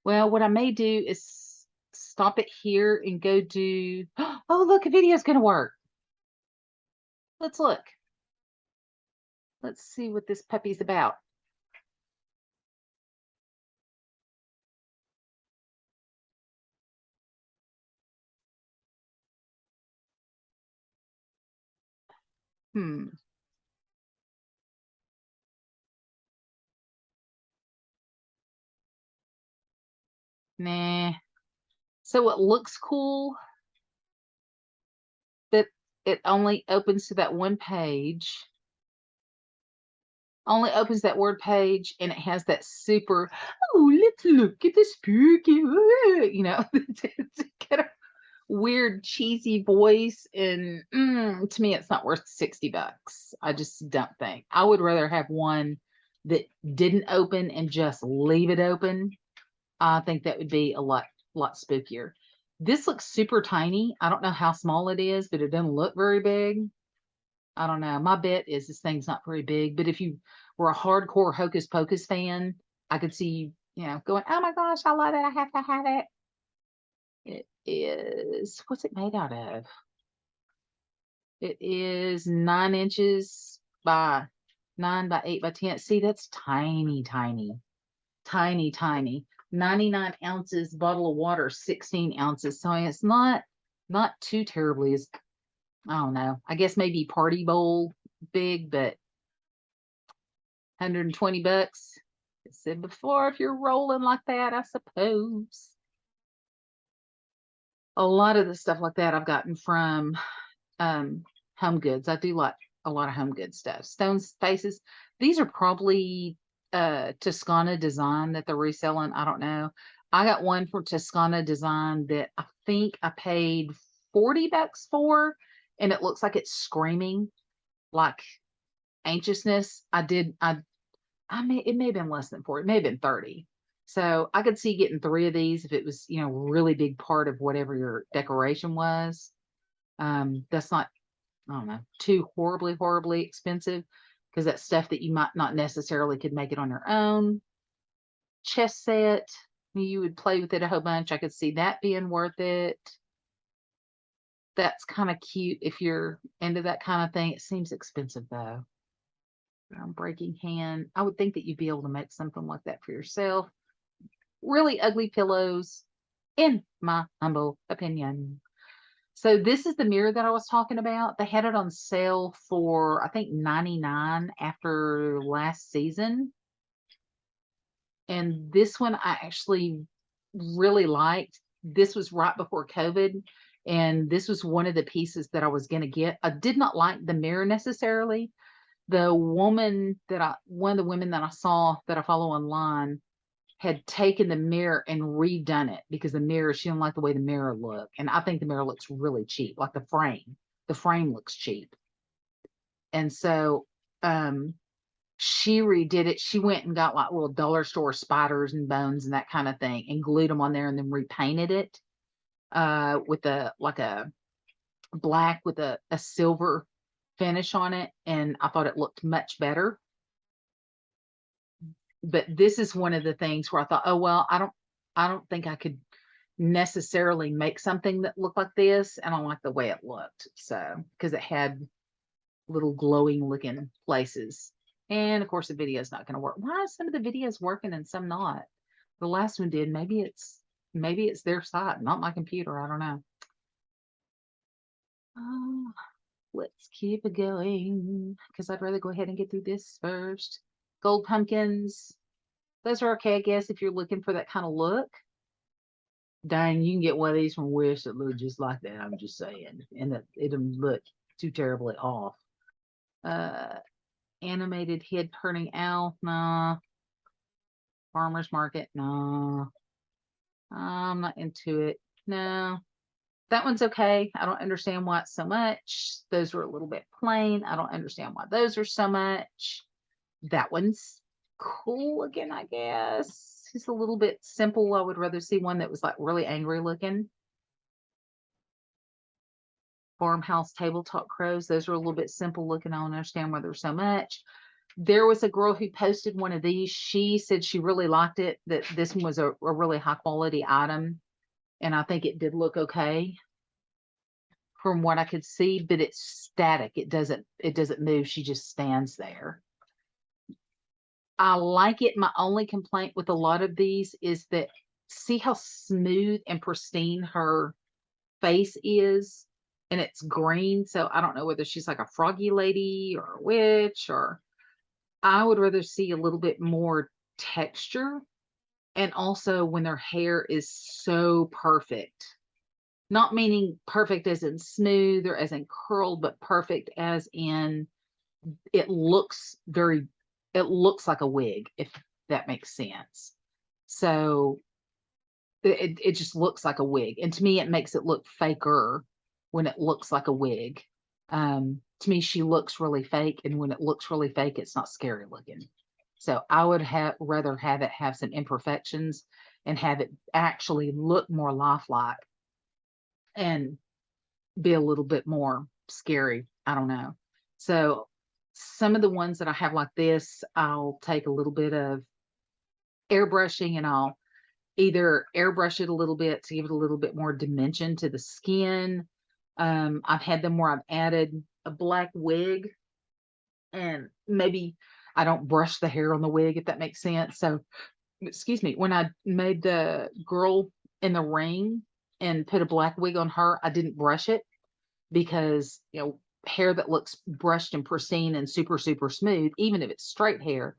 Well, what I may do is stop it here and go do. Oh, look, a video's going to work. Let's look. Let's see what this puppy's about. Hmm. Nah. So it looks cool that it only opens to that one page. Only opens that word page, and it has that super, oh, let's look at the spooky, it's kind of weird, cheesy voice. And to me, it's not worth $60. I just don't think. I would rather have one that didn't open and just leave it open. I think that would be a lot spookier. This looks super tiny. I don't know how small it is, but it doesn't look very big. I don't know. My bet is this thing's not very big, but if you were a hardcore Hocus Pocus fan, I could see you, going, oh my gosh, I love it. I have to have it. It is, what's it made out of? It is 9 inches by 9 by 8 by 10. See, that's tiny, tiny, tiny, tiny. 99 ounces bottle of water, 16 ounces. So it's not too terribly, I don't know. I guess maybe party bowl big, but $120. I said before, if you're rolling like that, I suppose. A lot of the stuff like that I've gotten from Home Goods. I do like a lot of Home Goods stuff. Stone Faces. These are probably Toscana Design that they're reselling. I don't know. I got one from Toscana Design that I think I paid $40 for, and it looks like it's screaming like anxiousness. I I mean, it may have been less than 4. It may have been 30. So I could see getting 3 of these if it was, really big part of whatever your decoration was. That's not, I don't know, too horribly, horribly expensive because that's stuff that you might not necessarily could make it on your own. Chess set, you would play with it a whole bunch. I could see that being worth it. That's kind of cute if you're into that kind of thing. It seems expensive though. Breaking hand. I would think that you'd be able to make something like that for yourself. Really ugly pillows, in my humble opinion. So this is the mirror that I was talking about. They had it on sale for I think 99 after last season. And this one I actually really liked. This was right before COVID. And this was one of the pieces that I was going to get. I did not like the mirror necessarily. One of the women that I saw that I follow online had taken the mirror and redone it because she didn't like the way the mirror looked. And I think the mirror looks really cheap, like the frame. The frame looks cheap. And so she redid it. She went and got like little dollar store spiders and bones and that kind of thing and glued them on there and then repainted it with a black with a silver finish on it. And I thought it looked much better. But this is one of the things where I thought, oh well, I don't think I could necessarily make something that looked like this, and I like the way it looked. So because it had little glowing looking places. And of course the video is not going to work. Why is some of the videos working and some not? The last one did. Maybe it's their side, not my computer. I don't know. Oh, let's keep it going because I'd rather go ahead and get through this first. Gold pumpkins. Those are okay, I guess, if you're looking for that kind of look. Dang, you can get one of these from Wish that look just like that. I'm just saying. And that it doesn't look too terribly off. Animated head turning owl. Nah. Farmer's market. Nah. I'm not into it. No. That one's okay. I don't understand why it's so much. Those are a little bit plain. I don't understand why those are so much. That one's cool again, I guess. It's a little bit simple. I would rather see one that was like really angry looking. Farmhouse tabletop crows. Those are a little bit simple looking. I don't understand why there's so much. There was a girl who posted one of these. She said she really liked it, that this one was a really high quality item. And I think it did look okay from what I could see, but it's static. It doesn't move. She just stands there. I like it. My only complaint with a lot of these is that see how smooth and pristine her face is, and it's green. So I don't know whether she's like a froggy lady or a witch, or I would rather see a little bit more texture. And also when their hair is so perfect, not meaning perfect as in smooth or as in curled, but perfect as in it looks like a wig, if that makes sense. So it just looks like a wig. And to me, it makes it look faker when it looks like a wig. To me, she looks really fake. And when it looks really fake, it's not scary looking. So I would rather have it have some imperfections and have it actually look more lifelike and be a little bit more scary. I don't know. So some of the ones that I have like this, I'll take a little bit of airbrushing and I'll either airbrush it a little bit to give it a little bit more dimension to the skin. I've had them where I've added a black wig and maybe I don't brush the hair on the wig, if that makes sense. So, excuse me, when I made the girl in the ring and put a black wig on her, I didn't brush it because, hair that looks brushed and pristine and super, super smooth, even if it's straight hair,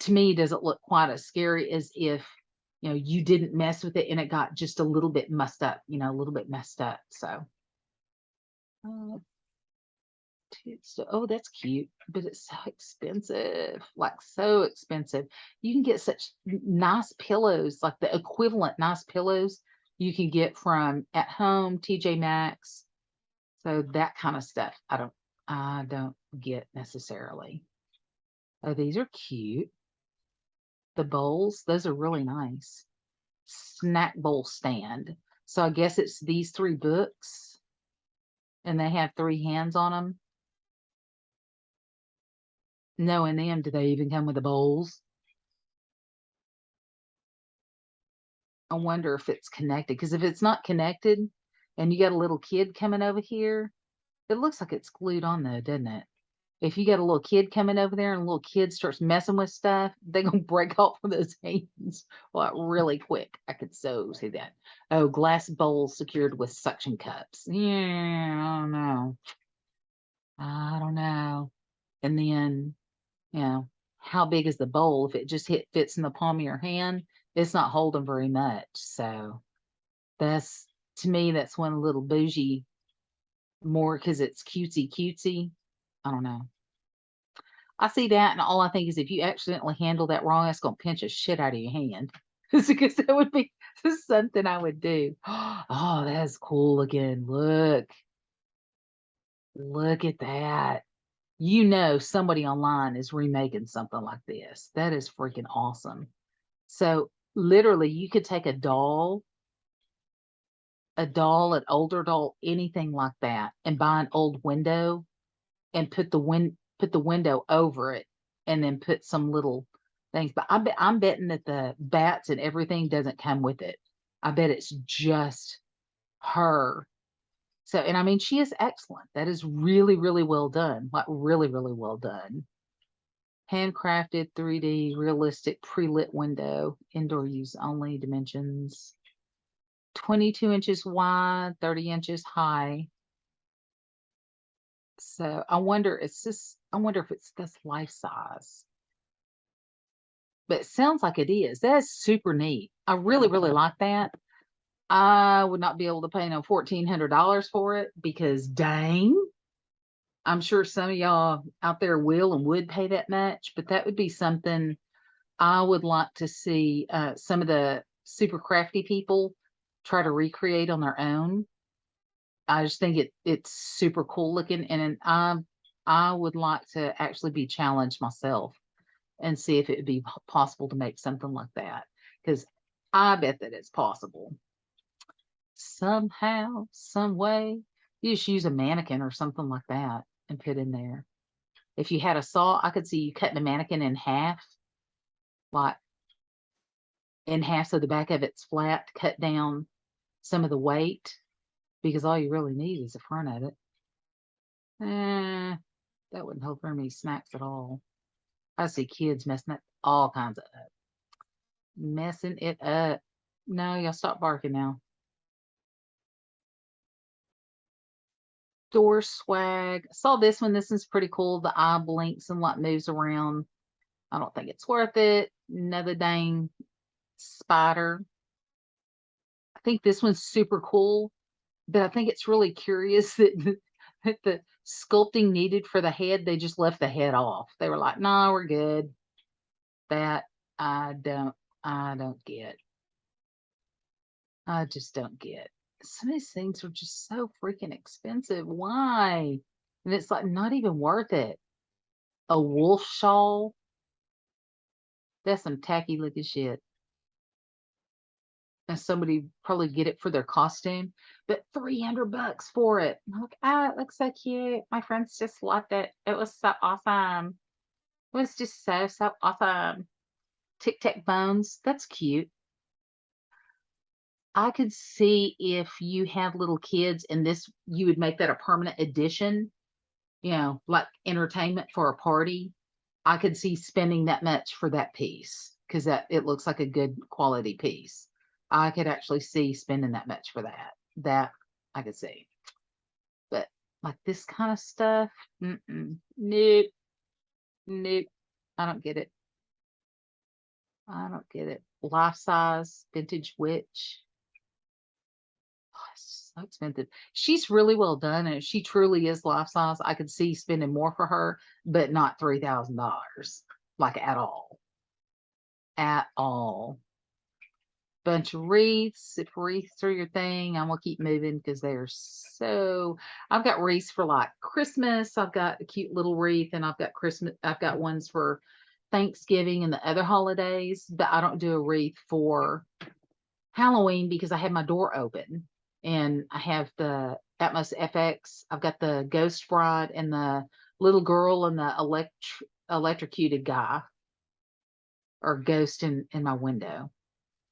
to me doesn't look quite as scary as if, you didn't mess with it and it got just a little bit messed up, a little bit messed up. So, oh, that's cute, but it's so expensive, like so expensive. You can get such nice pillows, like the equivalent nice pillows you can get from At Home, TJ Maxx. So that kind of stuff, I don't get necessarily. Oh, these are cute. The bowls, those are really nice. Snack bowl stand. So I guess it's these 3 books, and they have 3 hands on them. Knowing them, do they even come with the bowls? I wonder if it's connected, because if it's not connected and you got a little kid coming over here, it looks like it's glued on though, doesn't it? If you got a little kid coming over there and a little kid starts messing with stuff, they're gonna break off of those hands like really quick. I could so see that. Oh, glass bowls secured with suction cups. Yeah, I don't know. I don't know. And then, you know, how big is the bowl? If it just fits in the palm of your hand, it's not holding very much. So that's, to me, that's one a little bougie more because it's cutesy cutesy. I don't know. I see that, and all I think is if you accidentally handle that wrong, that's gonna pinch a shit out of your hand. Because that would be something I would do. Oh, that's cool again. Look at that. You know, somebody online is remaking something like this. That is freaking awesome. So literally, you could take an older doll, anything like that, and buy an old window and put the window over it, and then put some little things. But I'm betting that the bats and everything doesn't come with it. I bet it's just her. So, and I mean, she is excellent. That is really, really well done. Like really, really well done. Handcrafted, 3D, realistic, pre-lit window, indoor use only, dimensions 22 inches wide, 30 inches high. So I wonder, I wonder if it's this life size. But it sounds like it is. That's super neat. I really, really like that. I would not be able to pay no $1,400 for it because dang, I'm sure some of y'all out there will and would pay that much, but that would be something I would like to see some of the super crafty people try to recreate on their own. I just think it's super cool looking, and I would like to actually be challenged myself and see if it would be possible to make something like that, because I bet that it's possible somehow, some way. You just use a mannequin or something like that and put in there. If you had a saw, I could see you cutting a mannequin in half, like in half so the back of it's flat, to cut down some of the weight, because all you really need is the front of it. That wouldn't help very many snacks at all. I see kids messing up all kinds of up. Messing it up. No, y'all stop barking now. Door swag. Saw this one. This is pretty cool. The eye blinks and like moves around. I don't think it's worth it. Another dang spider. I think this one's super cool, but I think it's really curious that that the sculpting needed for the head, they just left the head off. They were like, "No, we're good." That I don't get. I just don't get. Some of these things are just so freaking expensive. Why? And it's like not even worth it. A wolf shawl? That's some tacky looking shit. And somebody probably get it for their costume, but $300 for it. I'm like, ah, it looks so cute. My friends just loved it. It was so awesome. It was just so, so awesome. Tic Tac bones. That's cute. I could see if you have little kids and this, you would make that a permanent addition, like entertainment for a party. I could see spending that much for that piece because that it looks like a good quality piece. I could actually see spending that much for that. That I could see. But like this kind of stuff, nope, nope. I don't get it. I don't get it. Life size vintage witch. Oh, it's so expensive. She's really well done, and if she truly is life size, I could see spending more for her, but not $3,000, like at all, at all. bunch of wreaths. If wreaths are your thing, I'm gonna keep moving because they're so. I've got wreaths for like Christmas. I've got a cute little wreath, and I've got Christmas. I've got ones for Thanksgiving and the other holidays, but I don't do a wreath for Halloween because I have my door open and I have the Atmos FX. I've got the Ghost Bride and the little girl and the electrocuted guy or ghost in my window.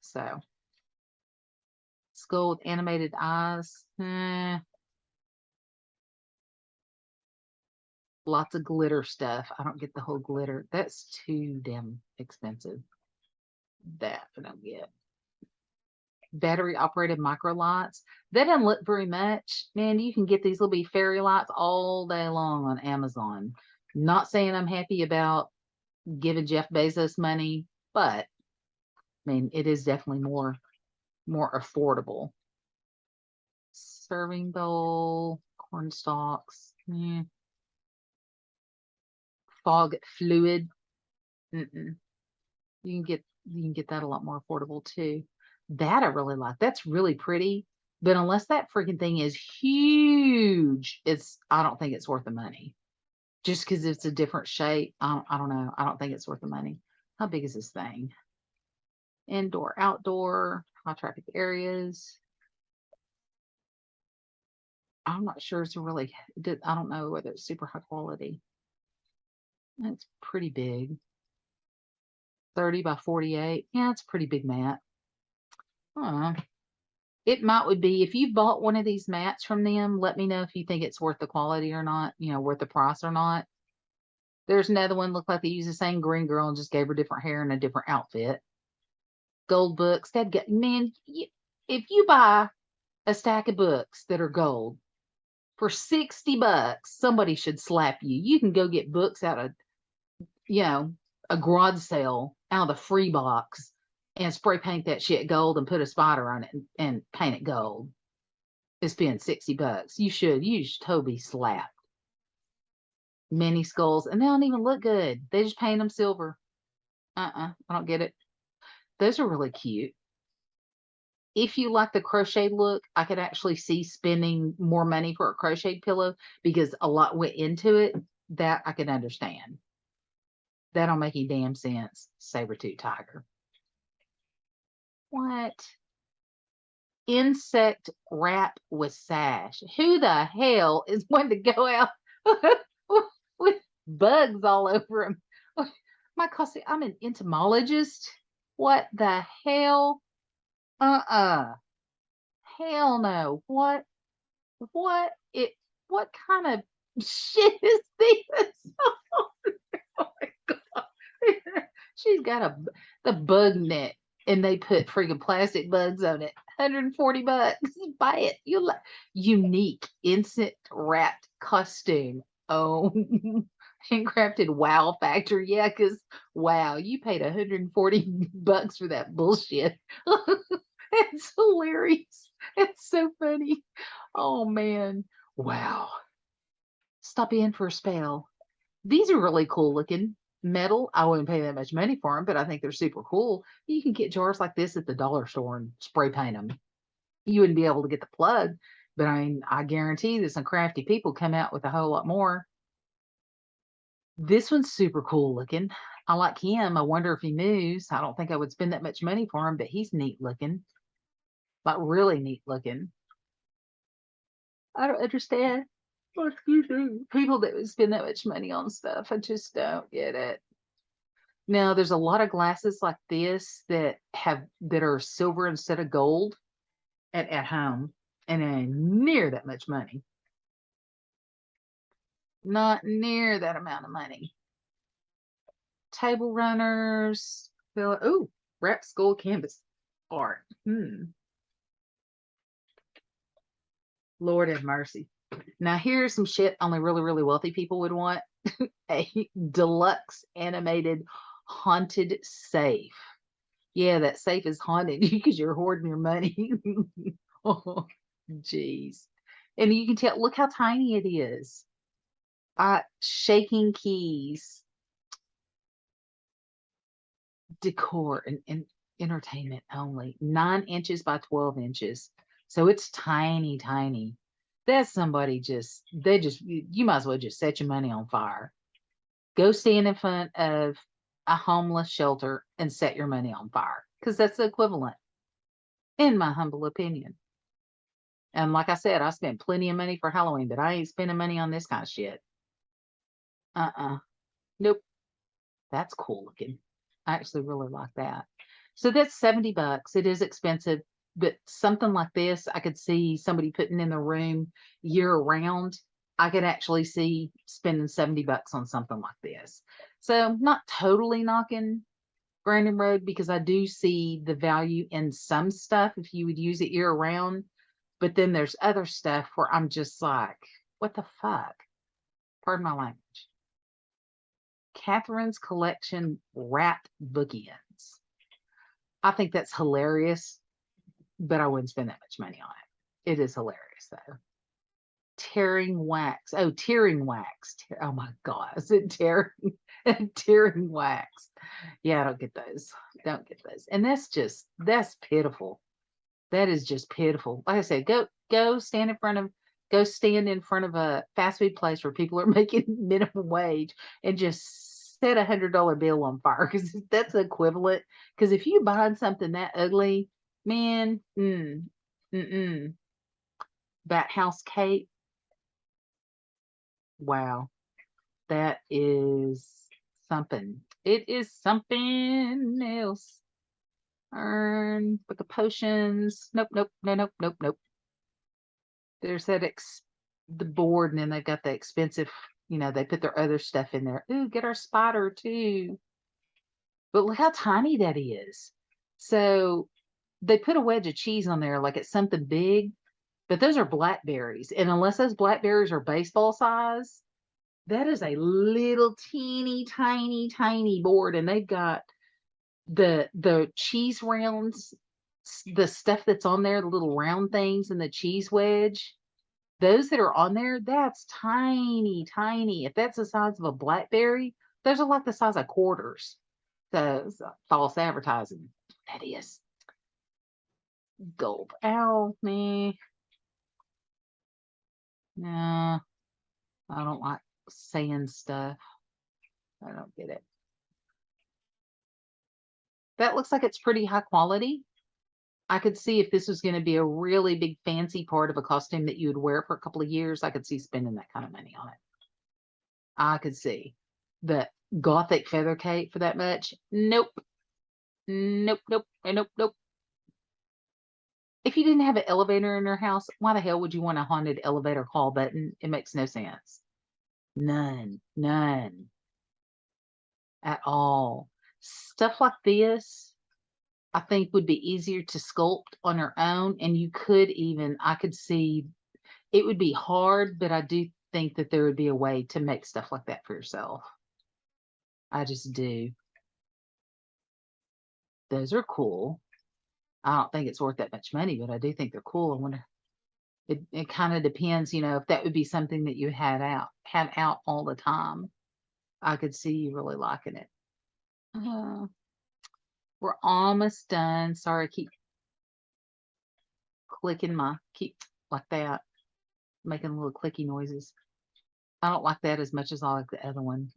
So skull with animated eyes. Lots of glitter stuff. I don't get the whole glitter. That's too damn expensive. That I don't get. Battery operated micro lights. That doesn't look very much. Man, you can get these little fairy lights all day long on Amazon. Not saying I'm happy about giving Jeff Bezos money, but I mean it is definitely more affordable. Serving bowl, corn stalks, fog fluid. You can get that a lot more affordable too. That I really like. That's really pretty. But unless that freaking thing is huge, I don't think it's worth the money. Just because it's a different shape. I don't know. I don't think it's worth the money. How big is this thing? Indoor, outdoor, high traffic areas. I'm not sure it's really, I don't know whether it's super high quality. It's pretty big. 30 by 48. Yeah, it's a pretty big mat. It would be, if you've bought one of these mats from them, let me know if you think it's worth the quality or not, worth the price or not. There's another one, looked like they used the same green girl and just gave her different hair and a different outfit. Gold books. Man, if you buy a stack of books that are gold for $60, somebody should slap you. You can go get books out of, a garage sale out of the free box and spray paint that shit gold and put a spider on it and paint it gold. It's been $60. You should totally be slapped. Mini skulls, and they don't even look good. They just paint them silver. I don't get it. Those are really cute. If you like the crochet look, I could actually see spending more money for a crocheted pillow because a lot went into it. That I can understand. That don't make any damn sense. Saber-tooth tiger. What? Insect wrap with sash. Who the hell is going to go out with bugs all over him? My costume, I'm an entomologist. What the hell? Hell no. What kind of shit is this? Oh my God. She's got the bug net and they put freaking plastic bugs on it. $140. Buy it. You like unique insect wrapped costume. Oh, handcrafted wow factor. Yeah, because wow, you paid $140 for that bullshit. It's hilarious. It's so funny. Oh man. Wow. Stop in for a spell. These are really cool looking. Metal. I wouldn't pay that much money for them, but I think they're super cool. You can get jars like this at the dollar store and spray paint them. You wouldn't be able to get the plug, but I mean, I guarantee that some crafty people come out with a whole lot more. This one's super cool looking. I like him. I wonder if he moves. I don't think I would spend that much money for him, but he's neat looking. Like really neat looking. I don't understand. Oh, excuse me. People that would spend that much money on stuff. I just don't get it. Now, there's a lot of glasses like this that are silver instead of gold at home, and ain't near that much money. Not near that amount of money. Table runners. Oh, wrap skull canvas art. Lord have mercy. Now here's some shit only really, really wealthy people would want. A deluxe animated haunted safe. Yeah, that safe is haunted because you're hoarding your money. Oh, jeez. And you can tell, look how tiny it is. Shaking keys. Decor and entertainment only. 9 inches by 12 inches. So it's tiny, tiny. That's somebody you might as well just set your money on fire. Go stand in front of a homeless shelter and set your money on fire because that's the equivalent, in my humble opinion. And like I said, I spent plenty of money for Halloween, but I ain't spending money on this kind of shit. Nope. That's cool looking. I actually really like that. So that's $70. It is expensive, but something like this, I could see somebody putting in the room year round. I could actually see spending $70 on something like this. So not totally knocking Grandin Road because I do see the value in some stuff if you would use it year round. But then there's other stuff where I'm just like, what the fuck? Pardon my language. Catherine's Collection wrapped bookends. I think that's hilarious, but I wouldn't spend that much money on it. It is hilarious though. Tearing wax. Oh, tearing wax. Oh my God. Is it tearing? Tearing wax. Yeah, I don't get those. Don't get those. And that's pitiful. That is just pitiful. Like I said, go stand in front of a fast food place where people are making minimum wage and just set $100 bill on fire because that's the equivalent. Because if you buy something that ugly, man, that house cape, wow, that is something. It is something else. Urn, book of potions. Nope, nope, no, nope, nope, nope. There's the board, and then they've got the expensive, they put their other stuff in there. Ooh, get our spider too. But look how tiny that is. So they put a wedge of cheese on there like it's something big, but those are blackberries. And unless those blackberries are baseball size, that is a little teeny, tiny, tiny board. And they've got the cheese rounds, the stuff that's on there, the little round things and the cheese wedge. Those that are on there, that's tiny, tiny. If that's the size of a blackberry, those are like the size of quarters. So it's false advertising. That is. Gulp. Ow, me. No, I don't like saying stuff. I don't get it. That looks like it's pretty high quality. I could see if this was going to be a really big fancy part of a costume that you would wear for a couple of years, I could see spending that kind of money on it. I could see. The Gothic feather cape for that much? Nope. Nope, nope, nope, nope. If you didn't have an elevator in your house, why the hell would you want a haunted elevator call button? It makes no sense. None at all. Stuff like this, I think would be easier to sculpt on your own. And I could see it would be hard, but I do think that there would be a way to make stuff like that for yourself. I just do. Those are cool. I don't think it's worth that much money, but I do think they're cool. I wonder, it kind of depends, if that would be something that you have out all the time. I could see you really liking it. We're almost done. Sorry, I keep keep like that, making little clicky noises. I don't like that as much as I like the other one.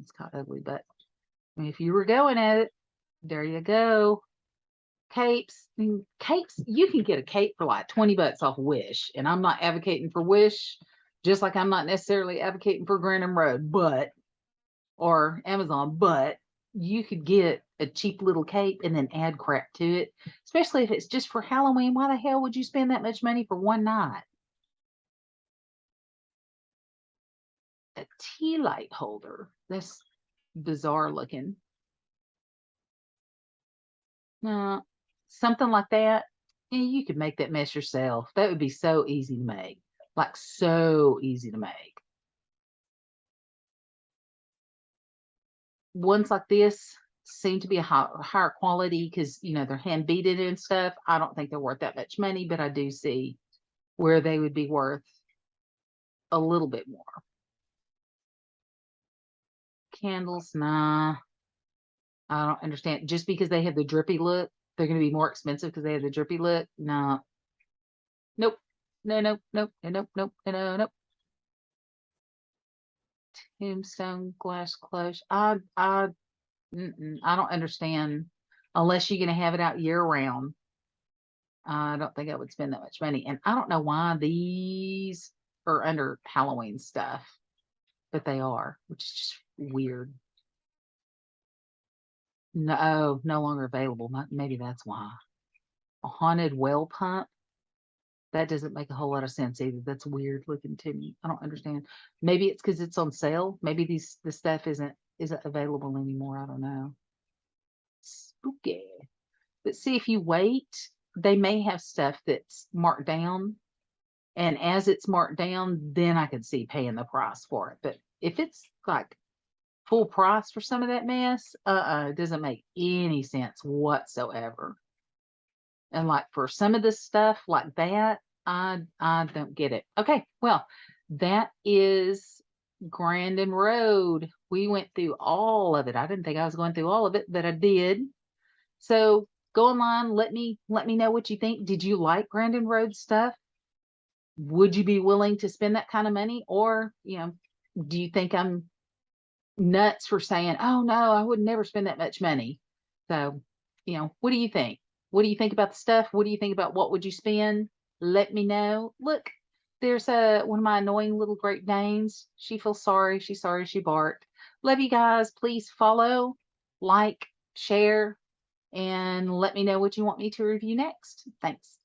It's kind of ugly, but if you were going at it, there you go. Capes. Capes, you can get a cape for like $20 off Wish. And I'm not advocating for Wish, just like I'm not necessarily advocating for Grandin Road, or Amazon, but you could get a cheap little cape and then add crap to it, especially if it's just for Halloween. Why the hell would you spend that much money for one night? A tea light holder. That's bizarre looking. Something like that. Yeah, you could make that mess yourself. That would be so easy to make. Like so easy to make. Ones like this seem to be a higher quality because they're hand beaded and stuff. I don't think they're worth that much money, but I do see where they would be worth a little bit more. Candles, nah. I don't understand. Just because they have the drippy look, they're going to be more expensive because they have the drippy look. No. Nope. No, nope, nope, no, nope, nope, no, nope. Tombstone glass close. I don't understand unless you're going to have it out year round. I don't think I would spend that much money. And I don't know why these are under Halloween stuff, but they are, which is just weird. No, no longer available. Maybe that's why. A haunted well pump. That doesn't make a whole lot of sense either. That's weird looking to me. I don't understand. Maybe it's because it's on sale. Maybe this stuff isn't available anymore. I don't know. Spooky. But see, if you wait, they may have stuff that's marked down. And as it's marked down, then I could see paying the price for it. But if it's like full price for some of that mess, it doesn't make any sense whatsoever. And like for some of this stuff like that, I don't get it. Okay, well, that is Grandin Road. We went through all of it. I didn't think I was going through all of it, but I did. So go online, let me know what you think. Did you like Grandin Road stuff? Would you be willing to spend that kind of money? Or, do you think I'm nuts for saying, oh no, I would never spend that much money? So, what do you think? What do you think about the stuff? What do you think about what would you spend? Let me know. Look, there's one of my annoying little Great Danes. She feels sorry. She's sorry she barked. Love you guys. Please follow, like, share, and let me know what you want me to review next. Thanks.